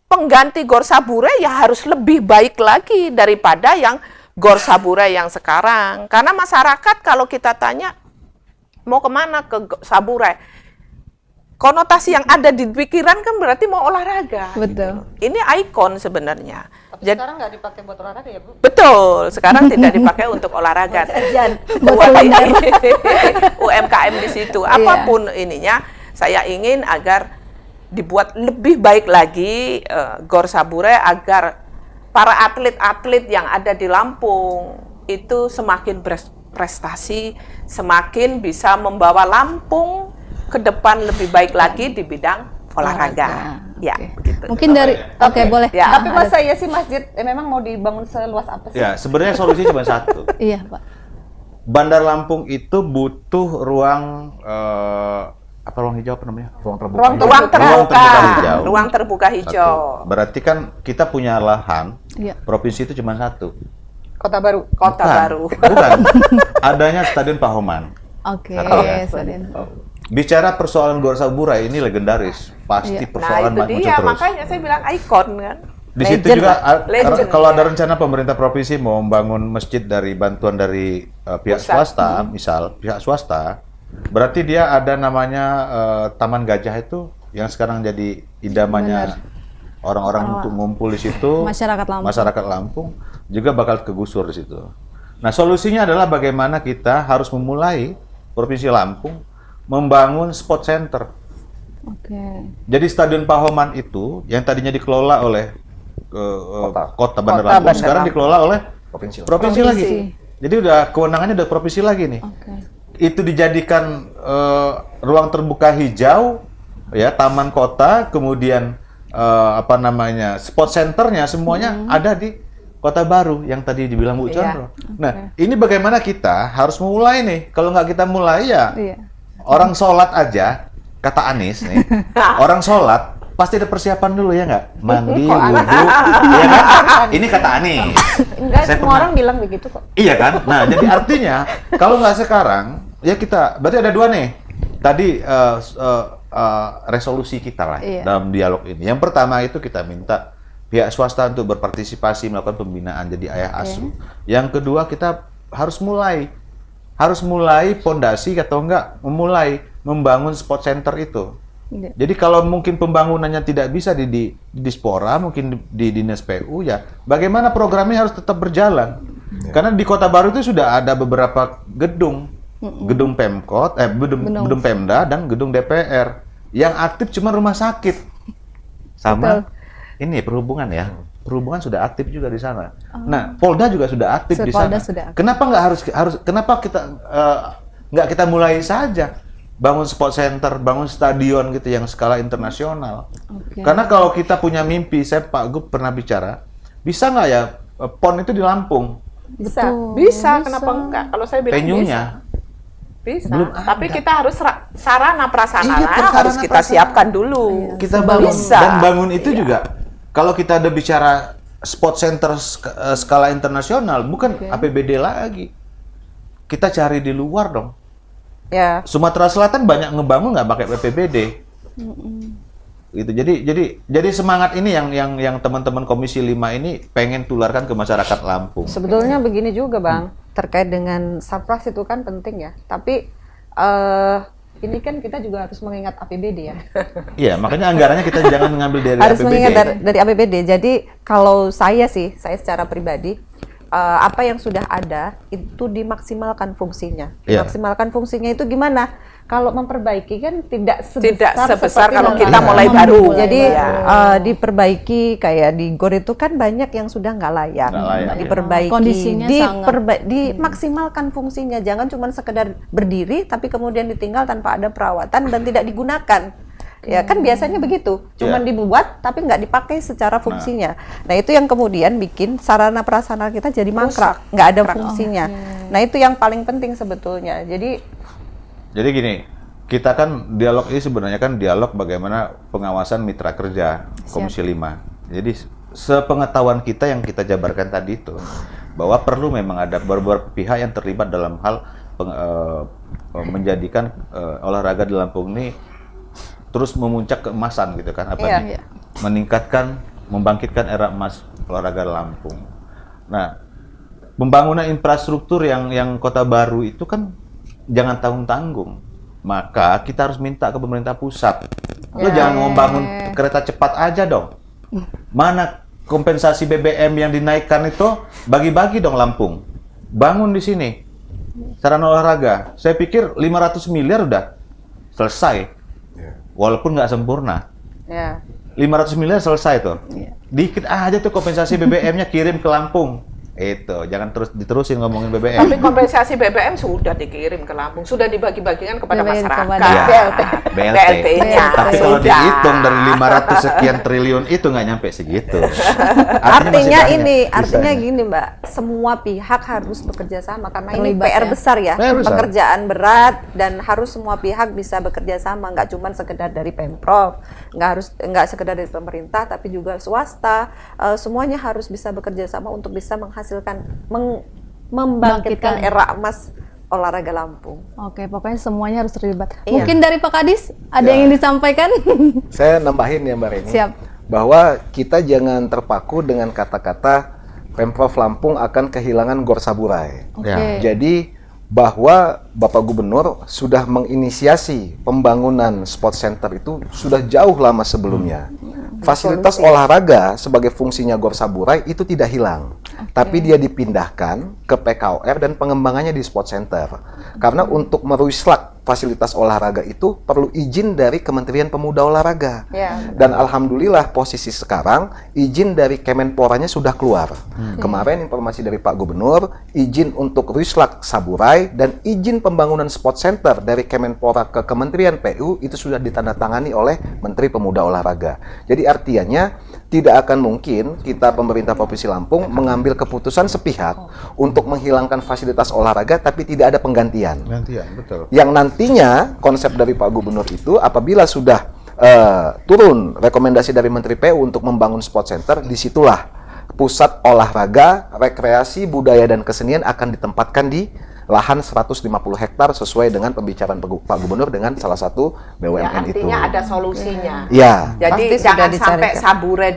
S3: pengganti Gor Sabure ya harus lebih baik lagi daripada yang Gor Sabure yang sekarang. Karena masyarakat kalau kita tanya mau kemana ke Sabure, konotasi yang ada di pikiran kan berarti mau olahraga.
S4: Betul.
S3: Ini ikon sebenarnya.
S5: Tapi sekarang nggak dipakai buat olahraga ya, Bu?
S3: Betul, sekarang tidak dipakai untuk olahraga. Buat UMKM di situ. Apapun ininya, saya ingin agar dibuat lebih baik lagi Gor Sabure agar para atlet-atlet yang ada di Lampung itu semakin berprestasi, semakin bisa membawa Lampung ke depan lebih baik lagi di bidang olahraga. Ya,
S4: Oke.
S3: begitu.
S4: Mungkin dari oke boleh.
S3: Ya.
S5: Tapi masa ya sih masjid memang mau dibangun seluas apa sih?
S1: Ya, sebenarnya solusinya cuma satu.
S4: Iya, Pak.
S1: Bandar Lampung itu butuh ruang ruang hijau apa namanya?
S3: Ruang terbuka hijau.
S1: Satu. Berarti kan kita punya lahan,
S4: Iya.
S1: provinsi itu cuma satu.
S5: Kota Baru.
S3: Kota
S1: Bukan,
S3: Baru.
S1: Bukan. Adanya Stadion Pahoman.
S4: Oke,
S1: Satu ya.
S4: Stadion.
S1: Bicara persoalan Gor Sabure ini legendaris. Pasti
S4: Iya.
S3: Nah
S1: persoalan
S3: itu
S1: muncul
S3: dia,
S1: terus.
S3: makanya saya bilang ikon kan.
S1: Di situ
S5: Legend,
S1: juga
S3: Legend,
S1: kalau
S3: ya.
S1: ada rencana pemerintah provinsi mau membangun masjid dari bantuan dari pihak
S3: Pusat.
S1: swasta, misal pihak swasta, berarti dia ada namanya Taman Gajah itu yang sekarang jadi idamannya orang-orang untuk ngumpul di situ.
S4: Masyarakat
S1: Lampung
S4: Lampung.
S1: juga bakal kegusur di situ. Nah, solusinya adalah bagaimana kita harus memulai Provinsi Lampung membangun sport center.
S4: Oke.
S1: Jadi Stadion Pahoman itu yang tadinya dikelola oleh Kota Bandar
S5: Kota
S1: Lampung
S5: Bandar
S1: sekarang
S5: Lampung.
S1: dikelola oleh
S2: Provinsi.
S1: provinsi lagi. Jadi udah kewenangannya udah provinsi lagi nih.
S4: Oke.
S1: Itu dijadikan ruang terbuka hijau, ya taman kota, kemudian sport centernya semuanya ada di Kota Baru yang tadi dibilang Bu Condro. Nah, ini bagaimana kita harus memulai nih? Kalau nggak kita mulai ya
S4: Iya.
S1: orang sholat aja, kata Anies nih, orang sholat pasti ada persiapan dulu ya nggak? Mandi, wudhu, ya kan? Ini kata Anies.
S5: Enggak,
S1: Saya
S5: semua
S1: pernah-
S5: orang bilang begitu kok.
S1: Iya kan? Nah, jadi artinya kalau nggak sekarang, ya kita berarti ada dua nih. Tadi resolusi kita lah
S4: Iya.
S1: dalam dialog ini. Yang pertama itu kita minta pihak swasta untuk berpartisipasi melakukan pembinaan jadi ayah asuh. Yang kedua kita harus mulai pondasi atau enggak memulai membangun sport center itu.
S4: Iya.
S1: Jadi kalau mungkin pembangunannya tidak bisa di Dispora, mungkin di Dinas PU ya, bagaimana programnya harus tetap berjalan. Karena di Kota Baru itu sudah ada beberapa gedung, gedung Pemkot, gedung Pemda dan gedung DPR. Yang aktif cuma rumah sakit. Sama ini perhubungan ya. Perhubungan sudah aktif juga di sana. Nah, Polda juga sudah aktif di sana.
S4: Polda sudah aktif.
S1: Kenapa nggak harus kenapa kita nggak kita mulai saja bangun sport center, bangun stadion gitu yang skala internasional.
S4: Oke.
S1: Karena kalau kita punya mimpi, saya Pak Gub pernah bicara, bisa nggak ya PON itu di Lampung,
S3: Bisa,
S4: Betul,
S3: bisa. Kenapa enggak? Kalau saya bilang
S1: venue-nya.
S3: bisa.
S1: Belum
S3: Tapi
S1: ada.
S3: kita harus sarana prasarana
S1: Iya,
S3: harus
S1: prasarana
S3: kita
S1: prasarana.
S3: siapkan dulu.
S1: Kita bangun
S3: Bisa.
S1: dan bangun itu
S3: Iya.
S1: juga. Kalau kita ada bicara sport center skala internasional, bukan APBD lagi. Kita cari di luar dong.
S5: Ya.
S1: Sumatera Selatan banyak ngebangun nggak pakai APBD. Gitu. Jadi semangat ini yang teman-teman Komisi 5 ini pengen tularkan ke masyarakat Lampung.
S5: Sebetulnya begini juga Bang, terkait dengan Sarpras itu kan penting ya. Tapi ini kan kita juga harus mengingat APBD ya.
S1: Iya, makanya anggarannya kita jangan mengambil dari
S5: Harus
S1: APBD.
S5: mengingat dari APBD. Jadi kalau saya secara pribadi, apa yang sudah ada itu dimaksimalkan fungsinya.
S1: Iya.
S5: Dimaksimalkan fungsinya itu gimana? Kalau memperbaiki kan tidak
S3: Tidak sebesar
S5: seperti
S3: kalau
S5: membangun.
S3: kita mulai baru.
S5: Jadi
S3: Iya.
S5: diperbaiki kayak di GOR itu kan banyak yang sudah nggak layak.
S1: Nggak layak, iya.
S5: Diperbaiki,
S4: Kondisinya
S5: dimaksimalkan fungsinya. Jangan cuma sekedar berdiri tapi kemudian ditinggal tanpa ada perawatan dan tidak digunakan. Ya kan biasanya begitu, cuman
S1: Iya.
S5: dibuat tapi nggak dipakai secara fungsinya. Nah itu yang kemudian bikin sarana prasarana kita jadi mangkrak, nggak ada fungsinya. Nah itu yang paling penting sebetulnya.
S1: Jadi gini, kita kan dialog ini sebenarnya kan dialog bagaimana pengawasan mitra kerja Komisi 5. Jadi sepengetahuan kita yang kita jabarkan tadi itu bahwa perlu memang ada beberapa pihak yang terlibat dalam hal menjadikan olahraga di Lampung ini terus memuncak keemasan gitu kan,
S5: Iya.
S1: meningkatkan, membangkitkan era emas olahraga Lampung. Nah, pembangunan infrastruktur yang Kota Baru itu kan jangan tanggung-tanggung. Maka kita harus minta ke pemerintah pusat. Lo jangan mau bangun kereta cepat aja dong. Mana kompensasi BBM yang dinaikkan itu, bagi-bagi dong Lampung. Bangun di sini. Sarana olahraga. Saya pikir 500 miliar udah selesai. Walaupun nggak sempurna.
S5: Ya.
S1: 500 miliar selesai tuh. Dikit aja tuh kompensasi BBM-nya kirim ke Lampung. Itu, jangan terus diterusin ngomongin BBM.
S3: Tapi kompensasi BBM sudah dikirim ke Lampung, sudah dibagi-bagikan kepada
S4: Dibagi
S3: masyarakat.
S4: kepada-
S1: Ya,
S3: BLT.
S1: BLT-nya. Tapi kalau
S3: Sudah.
S1: dihitung dari 500 sekian triliun itu nggak nyampe segitu.
S5: Artinya
S1: masih banyak
S5: artinya
S1: sisanya.
S5: gini Mbak, semua pihak harus bekerja sama karena ini
S4: Terlibat
S5: PR
S4: ya.
S5: besar ya,
S1: PR besar.
S5: pekerjaan berat dan harus semua pihak bisa bekerja sama, nggak cuma sekedar dari Pemprov, nggak sekedar dari pemerintah, tapi juga swasta, semuanya harus bisa bekerja sama untuk bisa menghasilkan, membangkitkan
S4: Bangkitkan.
S5: era emas olahraga Lampung.
S4: Oke, pokoknya semuanya harus terlibat.
S5: Iya.
S4: Mungkin dari Pak Kadis ada yang ingin disampaikan?
S2: Saya nambahin ya Mbak Reni.
S4: Siap.
S2: Bahwa kita jangan terpaku dengan kata-kata Pemprov Lampung akan kehilangan GOR Saburai.
S4: Oke.
S1: Ya.
S2: Jadi bahwa Bapak Gubernur sudah menginisiasi pembangunan sport center itu sudah jauh lama sebelumnya. Fasilitas olahraga sebagai fungsinya GOR Saburai itu tidak hilang, tapi dia dipindahkan ke PKOR dan pengembangannya di sport center. Karena untuk meruislak fasilitas olahraga itu perlu izin dari Kementerian Pemuda Olahraga.
S5: Ya.
S2: Dan alhamdulillah posisi sekarang izin dari Kemenporanya sudah keluar. Kemarin informasi dari Pak Gubernur, izin untuk Ruislak Saburai dan izin pembangunan sport center dari Kemenpora ke Kementerian PU itu sudah ditandatangani oleh Menteri Pemuda Olahraga. Jadi artinya tidak akan mungkin kita pemerintah Provinsi Lampung mengambil keputusan sepihak untuk menghilangkan fasilitas olahraga tapi tidak ada penggantian.
S1: Gantian, betul.
S2: Yang nantinya konsep dari Pak Gubernur itu apabila sudah turun rekomendasi dari Menteri PU untuk membangun sport center, disitulah pusat olahraga, rekreasi, budaya dan kesenian akan ditempatkan di lahan 150 hektar sesuai dengan pembicaraan Pak Gubernur dengan salah satu
S3: Ya,
S2: BUMN itu.
S3: artinya ada solusinya.
S2: Ya,
S3: Jadi
S5: Pasti sudah
S3: jangan sampai
S5: dicarikan.
S3: Sabure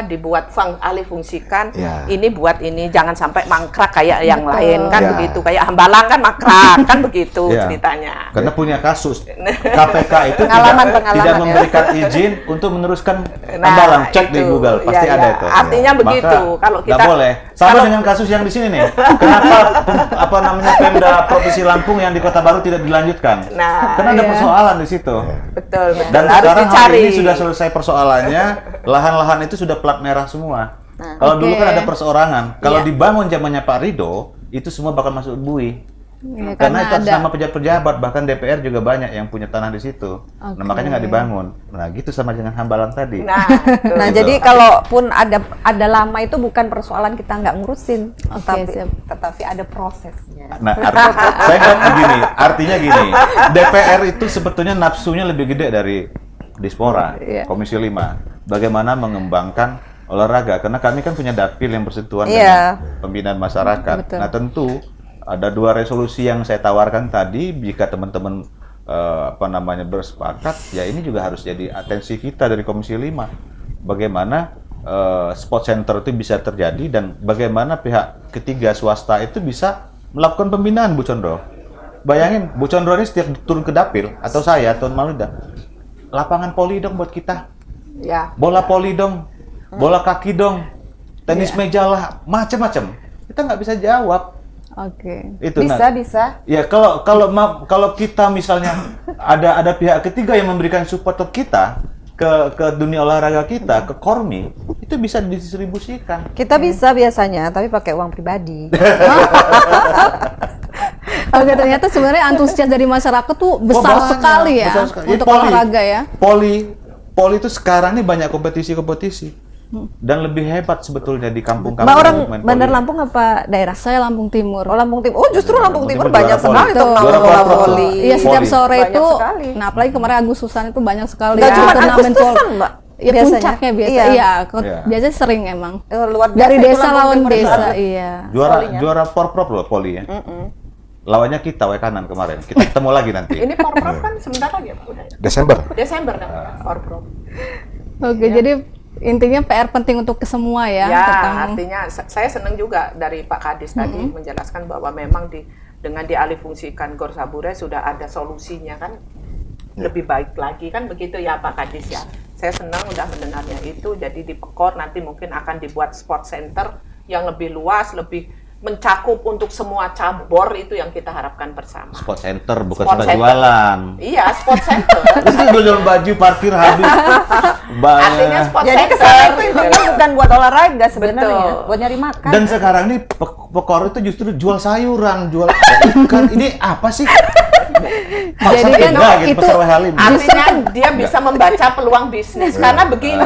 S3: dibuat alih fungsikan.
S2: Ya.
S3: Ini buat ini, jangan sampai mangkrak kayak yang lain kan
S2: Ya.
S3: begitu. Kayak Hambalang kan mangkrak kan begitu
S1: Ya.
S3: ceritanya.
S1: Karena punya kasus. KPK itu
S5: Pengalaman
S1: tidak
S5: ya.
S1: memberikan izin untuk meneruskan
S3: Nah,
S1: Hambalang. Cek di
S3: itu.
S1: Google,
S3: Ya,
S1: pasti
S3: ya.
S1: ada itu.
S3: Artinya
S1: Maka
S3: begitu. Kalau
S1: nggak
S3: kita-
S1: boleh. Sama
S3: kalau-
S1: dengan kasus yang di sini nih. Kenapa Pemda Provinsi Lampung yang di Kota Baru tidak dilanjutkan?
S3: Nah,
S1: Karena ada
S3: iya.
S1: persoalan di situ.
S3: Betul, betul.
S1: Dan
S3: Harus
S1: sekarang
S3: dicari.
S1: hari ini sudah selesai persoalannya, lahan-lahan itu sudah plat merah semua. Kalau dulu
S4: Oke.
S1: kan ada perseorangan, kalau
S3: Iya.
S1: dibangun zamannya Pak Ridho, itu semua bakal masuk bui.
S4: Ya,
S1: Karena itu atas
S4: ada.
S1: nama pejabat-pejabat, bahkan DPR juga banyak yang punya tanah di situ. Nah, makanya nggak dibangun. Nah, gitu sama dengan Hambalang tadi.
S3: Nah, betul.
S5: Nah,
S1: Gitu.
S5: jadi kalaupun ada lama itu bukan persoalan kita nggak ngurusin,
S4: Oke, siap.
S5: tetapi ada prosesnya.
S1: Nah, saya kan begini, artinya gini, DPR itu sebetulnya nafsunya lebih gede dari Dispora,
S4: Iya.
S1: Komisi 5. Bagaimana mengembangkan olahraga, karena kami kan punya dapil yang bersentuhan
S5: Iya.
S1: dengan pembinaan masyarakat.
S4: Betul.
S1: Nah, tentu ada 2 resolusi yang saya tawarkan tadi, jika teman-teman bersepakat, ya ini juga harus jadi atensi kita dari Komisi 5. Bagaimana sport center itu bisa terjadi dan bagaimana pihak ketiga swasta itu bisa melakukan pembinaan, Bu Condro. Bayangin, Bu Condro ini setiap turun ke dapil atau saya atau Maluda, lapangan poli dong buat kita.
S3: Ya.
S1: Bola poli dong, bola kaki dong, tenis meja lah, macam-macam. Kita nggak bisa jawab.
S4: Oke.
S1: Itu
S5: Bisa.
S1: Ya kalau kita misalnya ada pihak ketiga yang memberikan support kita ke dunia olahraga kita, ke Kormi, itu bisa didistribusikan.
S5: Kita bisa biasanya, tapi pakai uang pribadi.
S4: Oke, ternyata sebenarnya antusias dari masyarakat tuh besar
S1: banyak,
S4: sekali ya
S1: besar sekali.
S4: untuk
S1: Poli.
S4: olahraga ya.
S1: Poli itu sekarang ini banyak kompetisi-kompetisi. Dan lebih hebat sebetulnya di kampung-kampung.
S5: Mbak orang
S1: main
S5: Bandar
S1: poli.
S5: Lampung apa daerah?
S4: Saya Lampung Timur.
S5: Oh, Lampung Timur. Oh, justru Lampung Timur
S1: Timur
S5: banyak
S1: juara
S5: sekali
S1: voli.
S5: turnamen
S1: Juara
S5: bola
S1: voli.
S5: voli.
S4: Iya, setiap
S1: Poli.
S4: sore
S5: Banyak
S4: itu.
S5: sekali.
S4: Nah, apalagi kemarin Agustusan itu banyak sekali
S5: Nggak
S4: ya,
S5: cuma
S4: turnamen
S5: Agustusan,
S4: poli.
S5: Mbak.
S4: Ya
S5: Biasanya.
S4: puncaknya biasa.
S5: Iya.
S4: Iya,
S1: Iya.
S4: biasanya sering emang.
S5: Luar biasa
S4: Dari
S5: itu
S4: desa
S5: Lampung
S4: lawan
S5: Timur itu.
S4: desa, iya.
S1: Juara porprov loh poli ya. Lawannya kita kanan kemarin. Kita ketemu lagi nanti.
S3: Ini Porprov kan sebentar lagi ya, udah ya.
S2: Desember.
S3: Desember kan Porprov.
S4: Oke, jadi intinya PR penting untuk semua ya.
S3: Ya,
S4: tentang
S3: artinya saya senang juga dari Pak Kadis tadi menjelaskan bahwa memang dengan dialihfungsikan Gor Sabure sudah ada solusinya kan, lebih baik lagi kan begitu ya Pak Kadis ya. Saya senang udah mendengarnya itu. Jadi di Pekor nanti mungkin akan dibuat sport center yang lebih luas, lebih mencakup untuk semua cabur, itu yang kita harapkan bersama.
S1: Sport center bukan
S3: Sport
S1: suka
S3: center.
S1: jualan.
S3: Iya, sport center.
S1: Itu jual baju parkir habis.
S3: Artinya sport
S5: Jadi
S3: center.
S5: kesana itu intinya bukan buat olahraga sebenarnya,
S3: Betul.
S5: buat nyari makan.
S1: Dan sekarang ini Pekor itu justru jual sayuran, jual ikan. Ini apa sih? Pasar
S4: Jadi kan
S1: Indah gitu,
S4: itu-
S1: pasar Wehalim.
S3: Artinya dia bisa membaca peluang bisnis karena begini.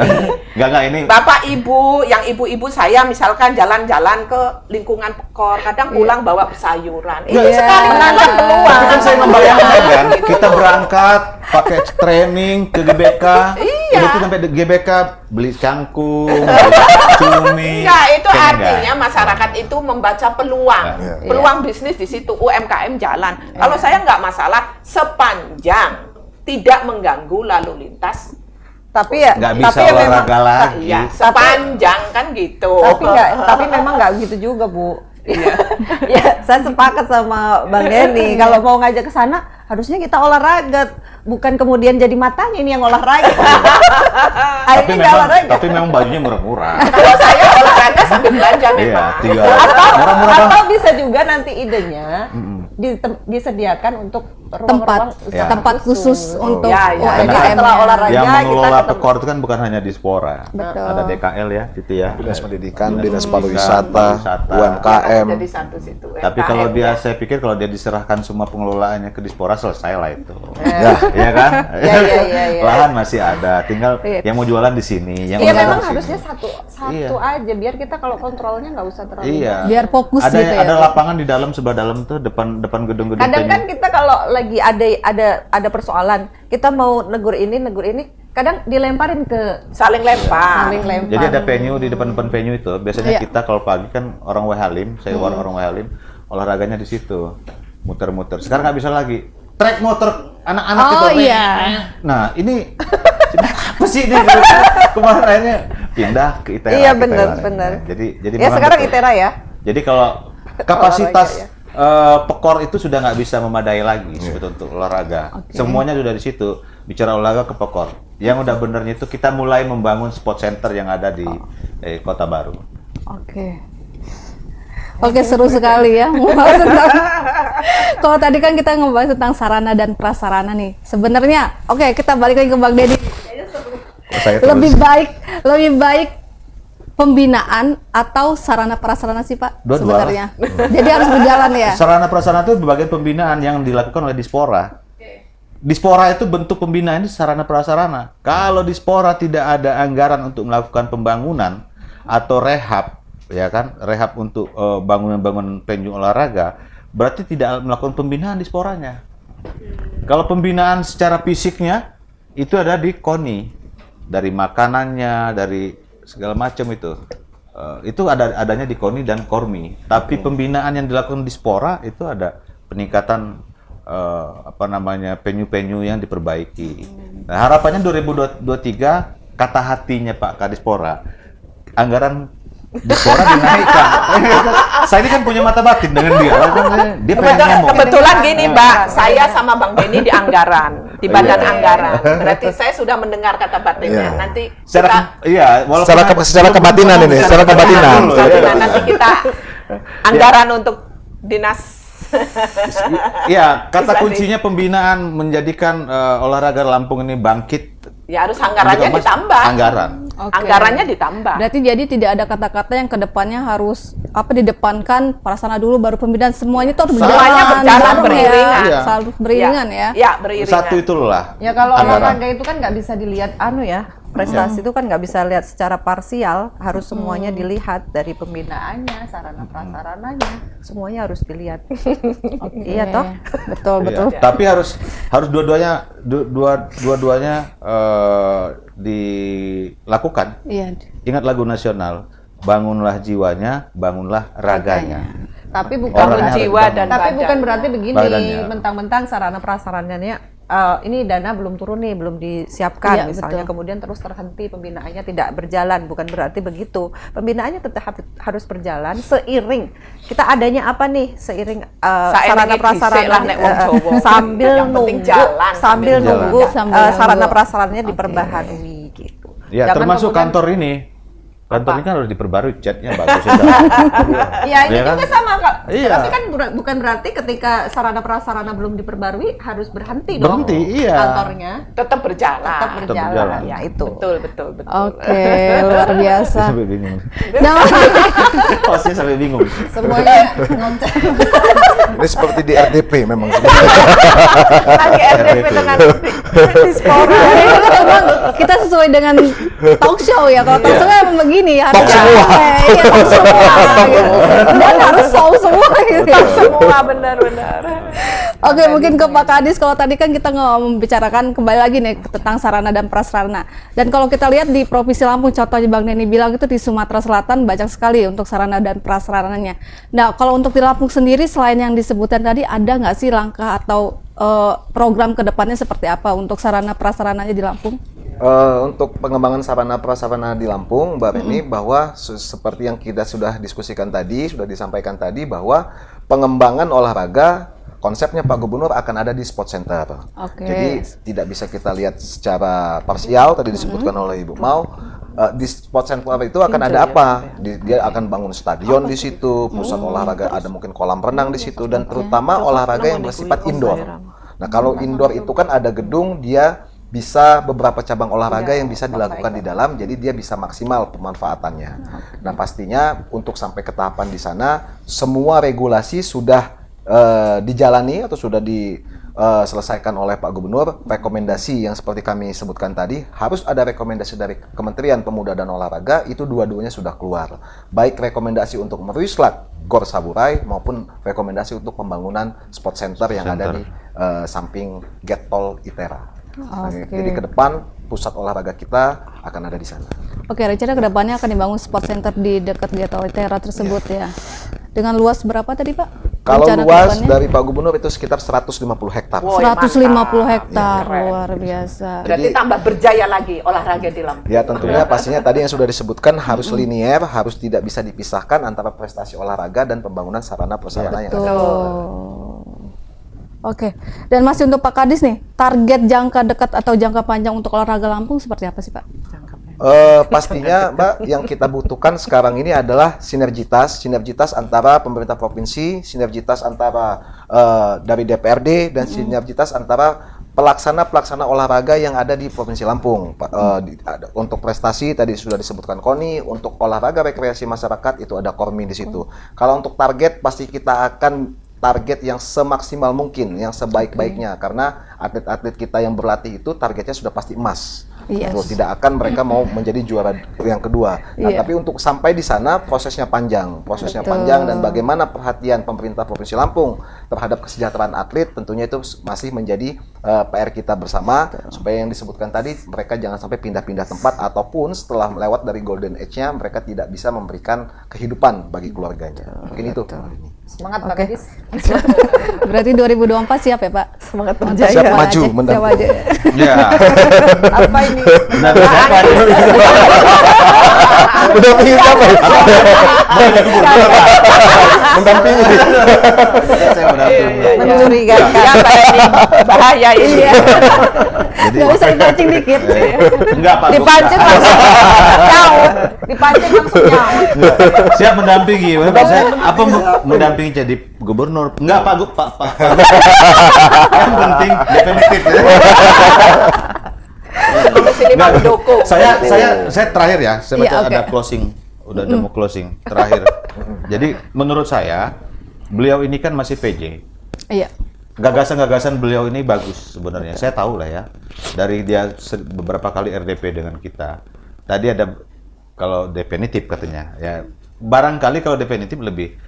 S1: Enggak ini.
S3: Bapak Ibu, yang ibu-ibu saya misalkan jalan-jalan ke lingkungan Pekor, kadang pulang bawa sayuran. Itu
S1: Iya.
S3: sekali menanam peluang.
S1: Tapi kan saya membayangkan kan, kita berangkat pakai training ke GBK,
S3: Iya.
S1: begitu sampai di GBK beli cangkung, beli cumi.
S3: Enggak, itu
S1: Kan
S3: artinya masyarakat itu membaca peluang.
S1: Iya.
S3: Peluang bisnis di situ, UMKM jalan. Kalau saya nggak masalah sepanjang tidak mengganggu lalu lintas.
S5: Tapi ya,
S1: Nggak bisa
S5: tapi ya memang,
S1: olahraga lagi.
S3: Iya, sepanjang kan gitu.
S5: tapi memang nggak gitu juga, Bu.
S3: Iya.
S5: Ya, saya sepakat sama Bang Denny. Kalau mau ngajak ke sana, harusnya kita olahraga, bukan kemudian jadi matanya ini yang olahraga. Akhirnya nggak olahraga.
S1: Tapi memang bajunya murah-murah.
S3: Kalau saya olahraga sambil belanja
S1: Iya,
S3: memang.
S1: murah-murah
S5: Atau
S1: banget.
S5: bisa juga nanti idenya disediakan untuk ruang-ruang usaha
S4: tempat khusus untuk
S3: Ya, ya.
S5: Jadi
S1: Karena
S5: setelah olahraga
S1: yang
S5: kita
S1: mengelola
S5: ketemu.
S1: Pekor itu kan bukan hanya Dispora.
S4: Betul.
S1: Ada DKL ya, gitu ya.
S2: Dinas Pendidikan,
S1: Dinas
S2: Dinas
S1: Pendidikan,
S2: Pariwisata,
S1: Pariwisata.
S2: UMKM.
S3: Jadi satu situ.
S1: Tapi
S3: UMKM,
S1: kalau dia,
S3: ya.
S1: saya pikir kalau dia diserahkan semua pengelolaannya ke Dispora, selesai lah itu.
S2: Ya.
S1: Iya kan?
S5: Iya.
S1: Lahan masih ada, tinggal
S4: Iya.
S1: yang mau jualan di sini, yang
S5: Iya
S1: mau
S5: memang
S1: di sini.
S5: harusnya satu
S1: Iya.
S5: aja biar kita kalau kontrolnya nggak usah terlalu
S1: Iya.
S4: Biar fokus
S1: ada,
S4: gitu ya.
S1: Ada lapangan di dalam, sebelah dalam tuh depan gedung-gedung
S5: Kadang kan
S1: venue.
S5: kita kalau lagi ada persoalan, kita mau negur ini, kadang dilemparin ke
S3: Saling lempar.
S5: saling lempar.
S1: Jadi ada venue di depan venue itu. Biasanya
S4: Iya.
S1: kita kalau pagi kan orang Wehalim, saya orang Wehalim, olahraganya di situ, muter-muter. Sekarang nggak bisa lagi. Trek motor anak-anak
S4: Oh,
S1: itu.
S4: iya.
S1: Nah ini apa sih ini? Kemarin akhirnya pindah ke ITERA.
S5: Iya,
S1: kita
S5: benar,
S1: kemarin.
S5: benar.
S1: Jadi
S5: Ya
S1: memang
S5: sekarang
S1: betul.
S5: ITERA ya.
S1: Jadi kalau kapasitas
S5: Olahraga,
S1: Pekor itu sudah nggak bisa memadai lagi sebetulnya untuk olahraga. Semuanya sudah di situ. Bicara olahraga ke Pekor. Yang udah benernya itu kita mulai membangun sport center yang ada di Kota Baru.
S4: Oke, seru sekali ya membahas tentang. Kalau tadi kan kita ngebahas tentang sarana dan prasarana nih. Sebenarnya, oke kita balik lagi ke Bang Deddy.
S2: Saya
S4: Lebih baik pembinaan atau sarana prasarana sih Pak?
S1: Dua-dua.
S4: Sebenarnya. Jadi harus berjalan ya.
S1: Sarana prasarana itu bagian pembinaan yang dilakukan oleh Dispora. Dispora itu bentuk pembinaan, ini sarana prasarana. Kalau Dispora tidak ada anggaran untuk melakukan pembangunan atau rehab, ya kan, rehab untuk bangunan-bangunan venue olahraga, berarti tidak melakukan pembinaan Disporanya. Kalau pembinaan secara fisiknya itu ada di KONI, dari makanannya, dari segala macam itu adanya di KONI dan Kormi. Tapi pembinaan yang dilakukan di Spora itu ada peningkatan apa namanya penyu-penyu yang diperbaiki. Nah, harapannya 2023 kata hatinya Pak Kadispora, anggaran Dispora dinaikkan. Saya ini kan punya mata batin dengan dia. Dia pengen ngomong.
S3: Kebetulan gini, Mbak, saya sama Bang Benny di anggaran, di badan anggaran. Berarti saya sudah mendengar kata batinnya. Nanti
S2: Secara kebatinan ini, secara kebatinan.
S3: nanti kita anggaran untuk dinas.
S1: Iya, kata kuncinya pembinaan menjadikan olahraga Lampung ini bangkit.
S3: Ya harus anggarannya ditambah.
S1: Anggaran.
S4: Oke.
S3: Anggarannya ditambah.
S4: Berarti jadi tidak ada kata-kata yang kedepannya harus didepankan prasarana dulu baru pembinaan, semuanya itu harus
S3: Semuanya berjalan
S4: bareng
S3: beriringan.
S4: ya. Selalu beriringan ya.
S3: Ya, beriringan.
S1: Satu itulah.
S5: Ya kalau
S1: anggaran.
S5: olahraga itu kan nggak bisa dilihat prestasi itu kan nggak bisa lihat secara parsial, harus semuanya dilihat dari pembinaannya, sarana prasarananya, semuanya harus dilihat. Iya toh?
S4: Betul, betul.
S1: Iya. Tapi harus dua-duanya dilakukan.
S4: Iya.
S1: Ingat lagu nasional, bangunlah jiwanya, bangunlah raganya.
S5: Tapi bukan
S1: Orangnya
S5: berarti,
S1: harus
S3: jiwa dan
S5: tapi
S3: badan.
S5: bukan berarti begini,
S1: Badannya.
S5: mentang-mentang sarana prasarananya ini dana belum turun nih, belum disiapkan
S4: Iya,
S5: misalnya,
S4: betul.
S5: kemudian terus terhenti, pembinaannya tidak berjalan, bukan berarti begitu. Pembinaannya tetap harus berjalan seiring kita adanya apa nih, seiring sarana prasarana sambil
S3: Yang penting
S5: nunggu,
S3: jalan,
S5: sambil
S1: sambil
S5: nunggu
S4: jalan. Sambil
S5: sarana
S4: nunggu.
S5: prasarananya diperbaharui gitu.
S1: Ya,
S5: Jangan
S1: termasuk
S5: kemudian-
S1: kantor ini. Kantor ini kan harus diperbarui, catnya bagus sudah.
S5: Ya, ini
S1: Iya kan?
S5: juga sama Kak.
S1: Iya.
S5: Tapi kan bukan berarti ketika sarana prasarana belum diperbarui harus berhenti dong.
S1: Berhenti, iya.
S5: Kantornya
S3: Tetap berjalan.
S5: tetap berjalan.
S1: berjalan.
S5: Ya itu.
S3: Betul.
S4: Oke, luar biasa.
S1: Sampai bingung.
S4: Nah,
S1: Hostnya sampai bingung.
S5: Semuanya ngonten.
S2: Ini seperti di RDP memang.
S3: Lagi RDP dengan Dispora.
S4: memang kita sesuai dengan talk show ya. Kalau talk show emang begini ya.
S2: Talk semua.
S4: Iya, talk semua. Gitu. Dan harus show semua gitu.
S3: Semua benar.
S4: Oke, mungkin ke Pak Kadis. Kalau tadi kan kita membicarakan kembali lagi nih tentang sarana dan prasarana. Dan kalau kita lihat di Provinsi Lampung, contohnya Bang Neni bilang itu di Sumatera Selatan banyak sekali untuk sarana dan prasarananya. Nah, kalau untuk di Lampung sendiri selain yang disebutkan tadi, ada nggak sih langkah atau program kedepannya seperti apa untuk sarana prasarananya di Lampung?
S2: Untuk pengembangan sarana prasarana di Lampung, Mbak Reni, bahwa seperti yang kita sudah diskusikan tadi, sudah disampaikan tadi, bahwa pengembangan olahraga konsepnya Pak Gubernur akan ada di sport center.
S4: Oke.
S2: Jadi tidak bisa kita lihat secara parsial, tadi disebutkan oleh Ibu Mau. Di sport center itu akan ada apa? Dia akan bangun stadion di situ, pusat olahraga, ada mungkin kolam renang di situ, dan terutama olahraga yang bersifat indoor. Nah, kalau indoor itu kan ada gedung, dia bisa beberapa cabang olahraga yang bisa dilakukan di dalam, jadi dia bisa maksimal pemanfaatannya. Nah, pastinya untuk sampai ke tahapan di sana, semua regulasi sudah dijalani atau sudah diselesaikan oleh Pak Gubernur. Rekomendasi yang seperti kami sebutkan tadi, harus ada rekomendasi dari Kementerian Pemuda dan Olahraga, itu dua-duanya sudah keluar. Baik rekomendasi untuk merislat Gor Saburai maupun rekomendasi untuk pembangunan sport center yang ada di samping Get Tol Itera.
S4: Oke.
S2: Jadi ke depan pusat olahraga kita akan ada di sana.
S4: Oke, rencana kedepannya akan dibangun sport center di dekat Getol Itera tersebut ya. Dengan luas berapa tadi Pak?
S2: Kalau
S4: Rencana
S2: luas
S4: kedepannya?
S2: dari Pak Gubernur itu sekitar 150 hektar.
S3: Wow.
S4: 150 hektar,
S3: Keren.
S4: luar biasa.
S3: Berarti tambah berjaya lagi olahraga di Lampung.
S2: Ya tentunya pastinya tadi yang sudah disebutkan harus linier, harus tidak bisa dipisahkan antara prestasi olahraga dan pembangunan sarana prasarana yang ada.
S4: Tuh. Oke, dan masih untuk Pak Kadis nih, target jangka dekat atau jangka panjang untuk olahraga Lampung seperti apa sih Pak?
S2: Pastinya Mbak, yang kita butuhkan sekarang ini adalah sinergitas antara pemerintah provinsi, sinergitas antara dari DPRD, dan sinergitas antara pelaksana olahraga yang ada di Provinsi Lampung. Untuk prestasi tadi sudah disebutkan KONI, untuk olahraga rekreasi masyarakat itu ada KORMI di situ. Kalau untuk target pasti kita akan target yang semaksimal mungkin, yang sebaik-baiknya, karena atlet-atlet kita yang berlatih itu targetnya sudah pasti emas.
S4: Yes.
S2: Tuh, tidak akan mereka mau menjadi juara yang kedua. Nah,
S4: Iya.
S2: tapi untuk sampai di sana prosesnya panjang,
S4: Betul.
S2: dan bagaimana perhatian pemerintah Provinsi Lampung terhadap kesejahteraan atlet tentunya itu masih menjadi PR kita bersama, supaya yang disebutkan tadi mereka jangan sampai pindah-pindah tempat ataupun setelah melewat dari golden age-nya mereka tidak bisa memberikan kehidupan bagi keluarganya. Mungkin itu.
S5: Semangat Pak
S4: Oke.
S5: Kadis.
S4: Berarti 2024 siap ya Pak?
S5: Semangat
S2: Siap maju,
S4: Siap
S2: mendampingi.
S4: aja.
S1: Ya.
S5: Apa ini?
S1: Benar siapa?
S2: Mendampingi siapa? Mendampingi.
S1: Saya mendampingi.
S5: Mencurigakan.
S3: Ya, Mbak Eni, bahaya ini.
S1: Jadi
S4: Nggak usah dipancing dikit.
S1: enggak Pak.
S5: Dipancing langsung nyaut. Dipancing langsung nyaut.
S1: Siap mendampingi. Saya apa mendampingi jadi gubernur? Enggak Pak, Pak. Yang penting definitif ya.
S3: Komisi 5
S1: Nggak,
S3: mendukung.
S1: saya terakhir ya, saya
S4: Iya,
S1: baca
S4: oke.
S1: ada closing, udah ada mau closing terakhir. Jadi menurut saya beliau ini kan masih PJ.
S4: Iya.
S1: Gagasan-gagasan beliau ini bagus sebenarnya. Saya tahu lah ya dari dia beberapa kali RDP dengan kita. Tadi ada kalau definitif katanya ya. Barangkali kalau definitif lebih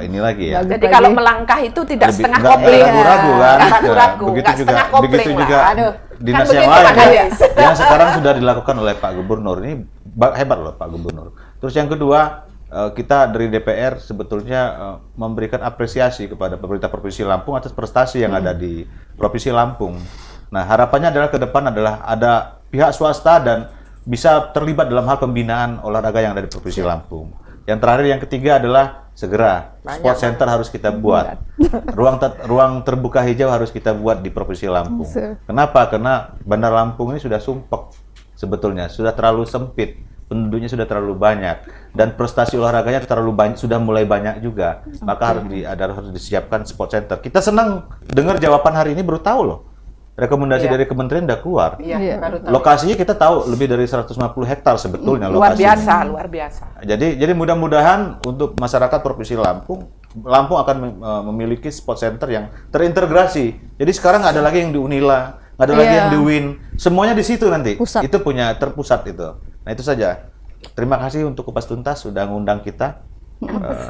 S1: ini lagi ya.
S4: Bagus.
S3: Jadi kalau melangkah itu tidak
S1: Lebih-
S3: setengah
S1: nggak
S3: kopling.
S1: ragu-ragu kan.
S3: Nggak ragu-ragu,
S1: Begitu
S3: nggak
S1: juga,
S3: setengah kopling
S1: begitu juga
S3: lah. Aduh.
S1: dinas
S3: Kan
S1: yang
S3: begitu,
S1: lain
S3: Pak
S1: ya,
S3: Kadis.
S1: yang sekarang sudah dilakukan oleh Pak Gubernur ini hebat loh Pak Gubernur. Terus yang kedua kita dari DPR sebetulnya memberikan apresiasi kepada pemerintah Provinsi Lampung atas prestasi yang ada di Provinsi Lampung. Nah harapannya adalah ke depan adalah ada pihak swasta dan bisa terlibat dalam hal pembinaan olahraga yang ada di Provinsi Lampung. Yang terakhir yang ketiga adalah segera sport center harus kita buat. Ruang terbuka hijau harus kita buat di Provinsi Lampung. Kenapa? Karena Bandar Lampung ini sudah sumpek sebetulnya, sudah terlalu sempit, penduduknya sudah terlalu banyak dan prestasi olahraganya terlalu banyak, sudah mulai banyak juga. Maka harus disiapkan sport center. Kita senang dengar jawaban hari ini, baru tahu loh. Rekomendasi dari kementerian udah keluar.
S4: Iya.
S3: Baru tahu.
S1: Lokasinya kita tahu lebih dari 150 hektar sebetulnya
S3: Luar
S1: lokasinya.
S3: biasa, luar biasa.
S1: Jadi mudah-mudahan untuk masyarakat Provinsi Lampung akan memiliki sport center yang terintegrasi. Jadi sekarang nggak ada lagi yang di Unila, nggak ada lagi
S4: Iya.
S1: yang di Win, semuanya di situ nanti.
S4: Pusat.
S1: Itu punya terpusat itu. Nah itu saja. Terima kasih untuk Kupas Tuntas sudah ngundang kita.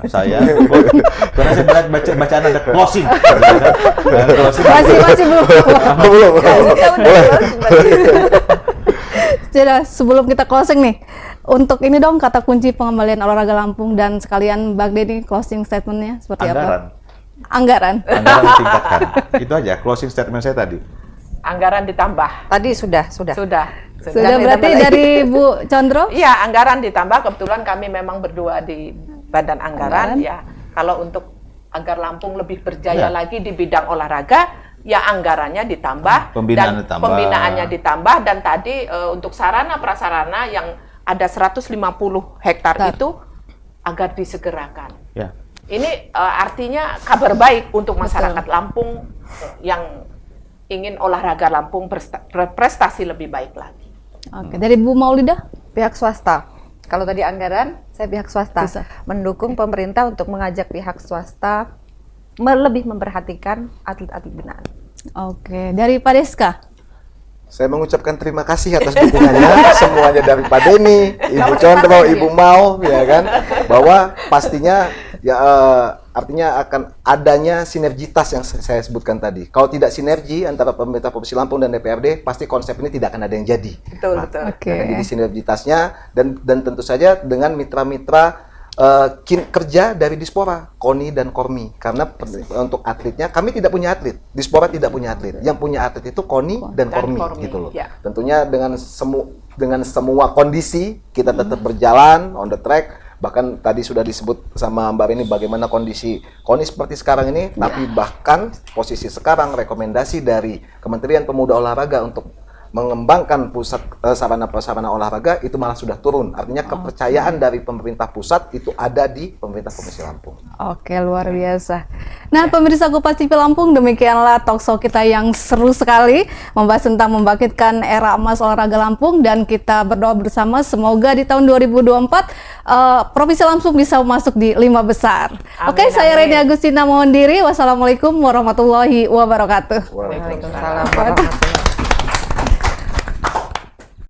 S1: Saya karena saya bacaan ada closing. Closing.
S4: Masih belum.
S2: Belum.
S4: Sudah, sebelum kita closing nih, untuk ini dong kata kunci pengembalian olahraga Lampung dan sekalian Bang Denny closing statementnya seperti
S1: Anggaran.
S4: apa? Anggaran.
S1: Anggaran ditingkatkan. Itu aja closing statement saya tadi.
S3: Anggaran ditambah.
S5: Tadi sudah.
S3: Sudah.
S4: Sudah
S5: Dan
S4: berarti
S5: ditambah lagi.
S4: dari Bu Condro?
S3: Iya, anggaran ditambah. Kebetulan kami memang berdua di Badan Anggaran. Ya, kalau untuk agar Lampung lebih berjaya
S1: Ya.
S3: lagi di bidang olahraga, ya anggarannya ditambah,
S1: Pembinaan
S3: dan
S1: ditambah.
S3: pembinaannya ditambah, dan tadi untuk sarana prasarana yang ada 150 hektar itu agar disegerakan.
S1: Ya.
S3: Ini artinya kabar baik untuk masyarakat Lampung yang ingin olahraga Lampung berprestasi lebih baik lagi.
S4: Oke, dari Bu Maulidah?
S5: Pihak swasta. Kalau tadi anggaran, saya pihak swasta.
S4: Bisa.
S5: Mendukung pemerintah untuk mengajak pihak swasta lebih memperhatikan atlet-atlet binaan.
S4: Oke, dari Pak Deska?
S2: Saya mengucapkan terima kasih atas dukungannya semuanya dari Pak Denny, Ibu Condro, Ibu Mau, ya kan, bahwa pastinya ya artinya akan adanya sinergitas yang saya sebutkan tadi. Kalau tidak sinergi antara pemerintah Provinsi Lampung dan DPRD, pasti konsep ini tidak akan ada yang jadi.
S3: Betul, betul.
S4: Oke.
S2: Nah, jadi sinergitasnya dan tentu saja dengan mitra-mitra kerja dari Dispora, KONI dan KORMI. Karena untuk atletnya kami tidak punya atlet, Dispora tidak punya atlet. Yang punya atlet itu KONI dan KORMI
S3: KORMI,
S2: gitu loh.
S3: ya.
S2: Tentunya dengan semua kondisi kita tetap berjalan on the track. Bahkan tadi sudah disebut sama Mbak Reni bagaimana kondisi KONI seperti sekarang ini, tapi bahkan posisi sekarang rekomendasi dari Kementerian Pemuda Olahraga untuk mengembangkan pusat sarana prasarana olahraga itu malah sudah turun. Artinya kepercayaan dari pemerintah pusat itu ada di pemerintah Provinsi Lampung.
S4: Oke, luar biasa. Nah, pemirsa Kupas TV Lampung, demikianlah talkshow kita yang seru sekali membahas tentang membangkitkan era emas olahraga Lampung, dan kita berdoa bersama semoga di tahun 2024 Provinsi Lampung bisa masuk di 5 besar.
S3: Amin,
S4: Oke, saya
S3: amin.
S4: Reni Agustina mohon diri. Wassalamualaikum warahmatullahi wabarakatuh.
S5: Waalaikumsalam warahmatullahi wabarakatuh.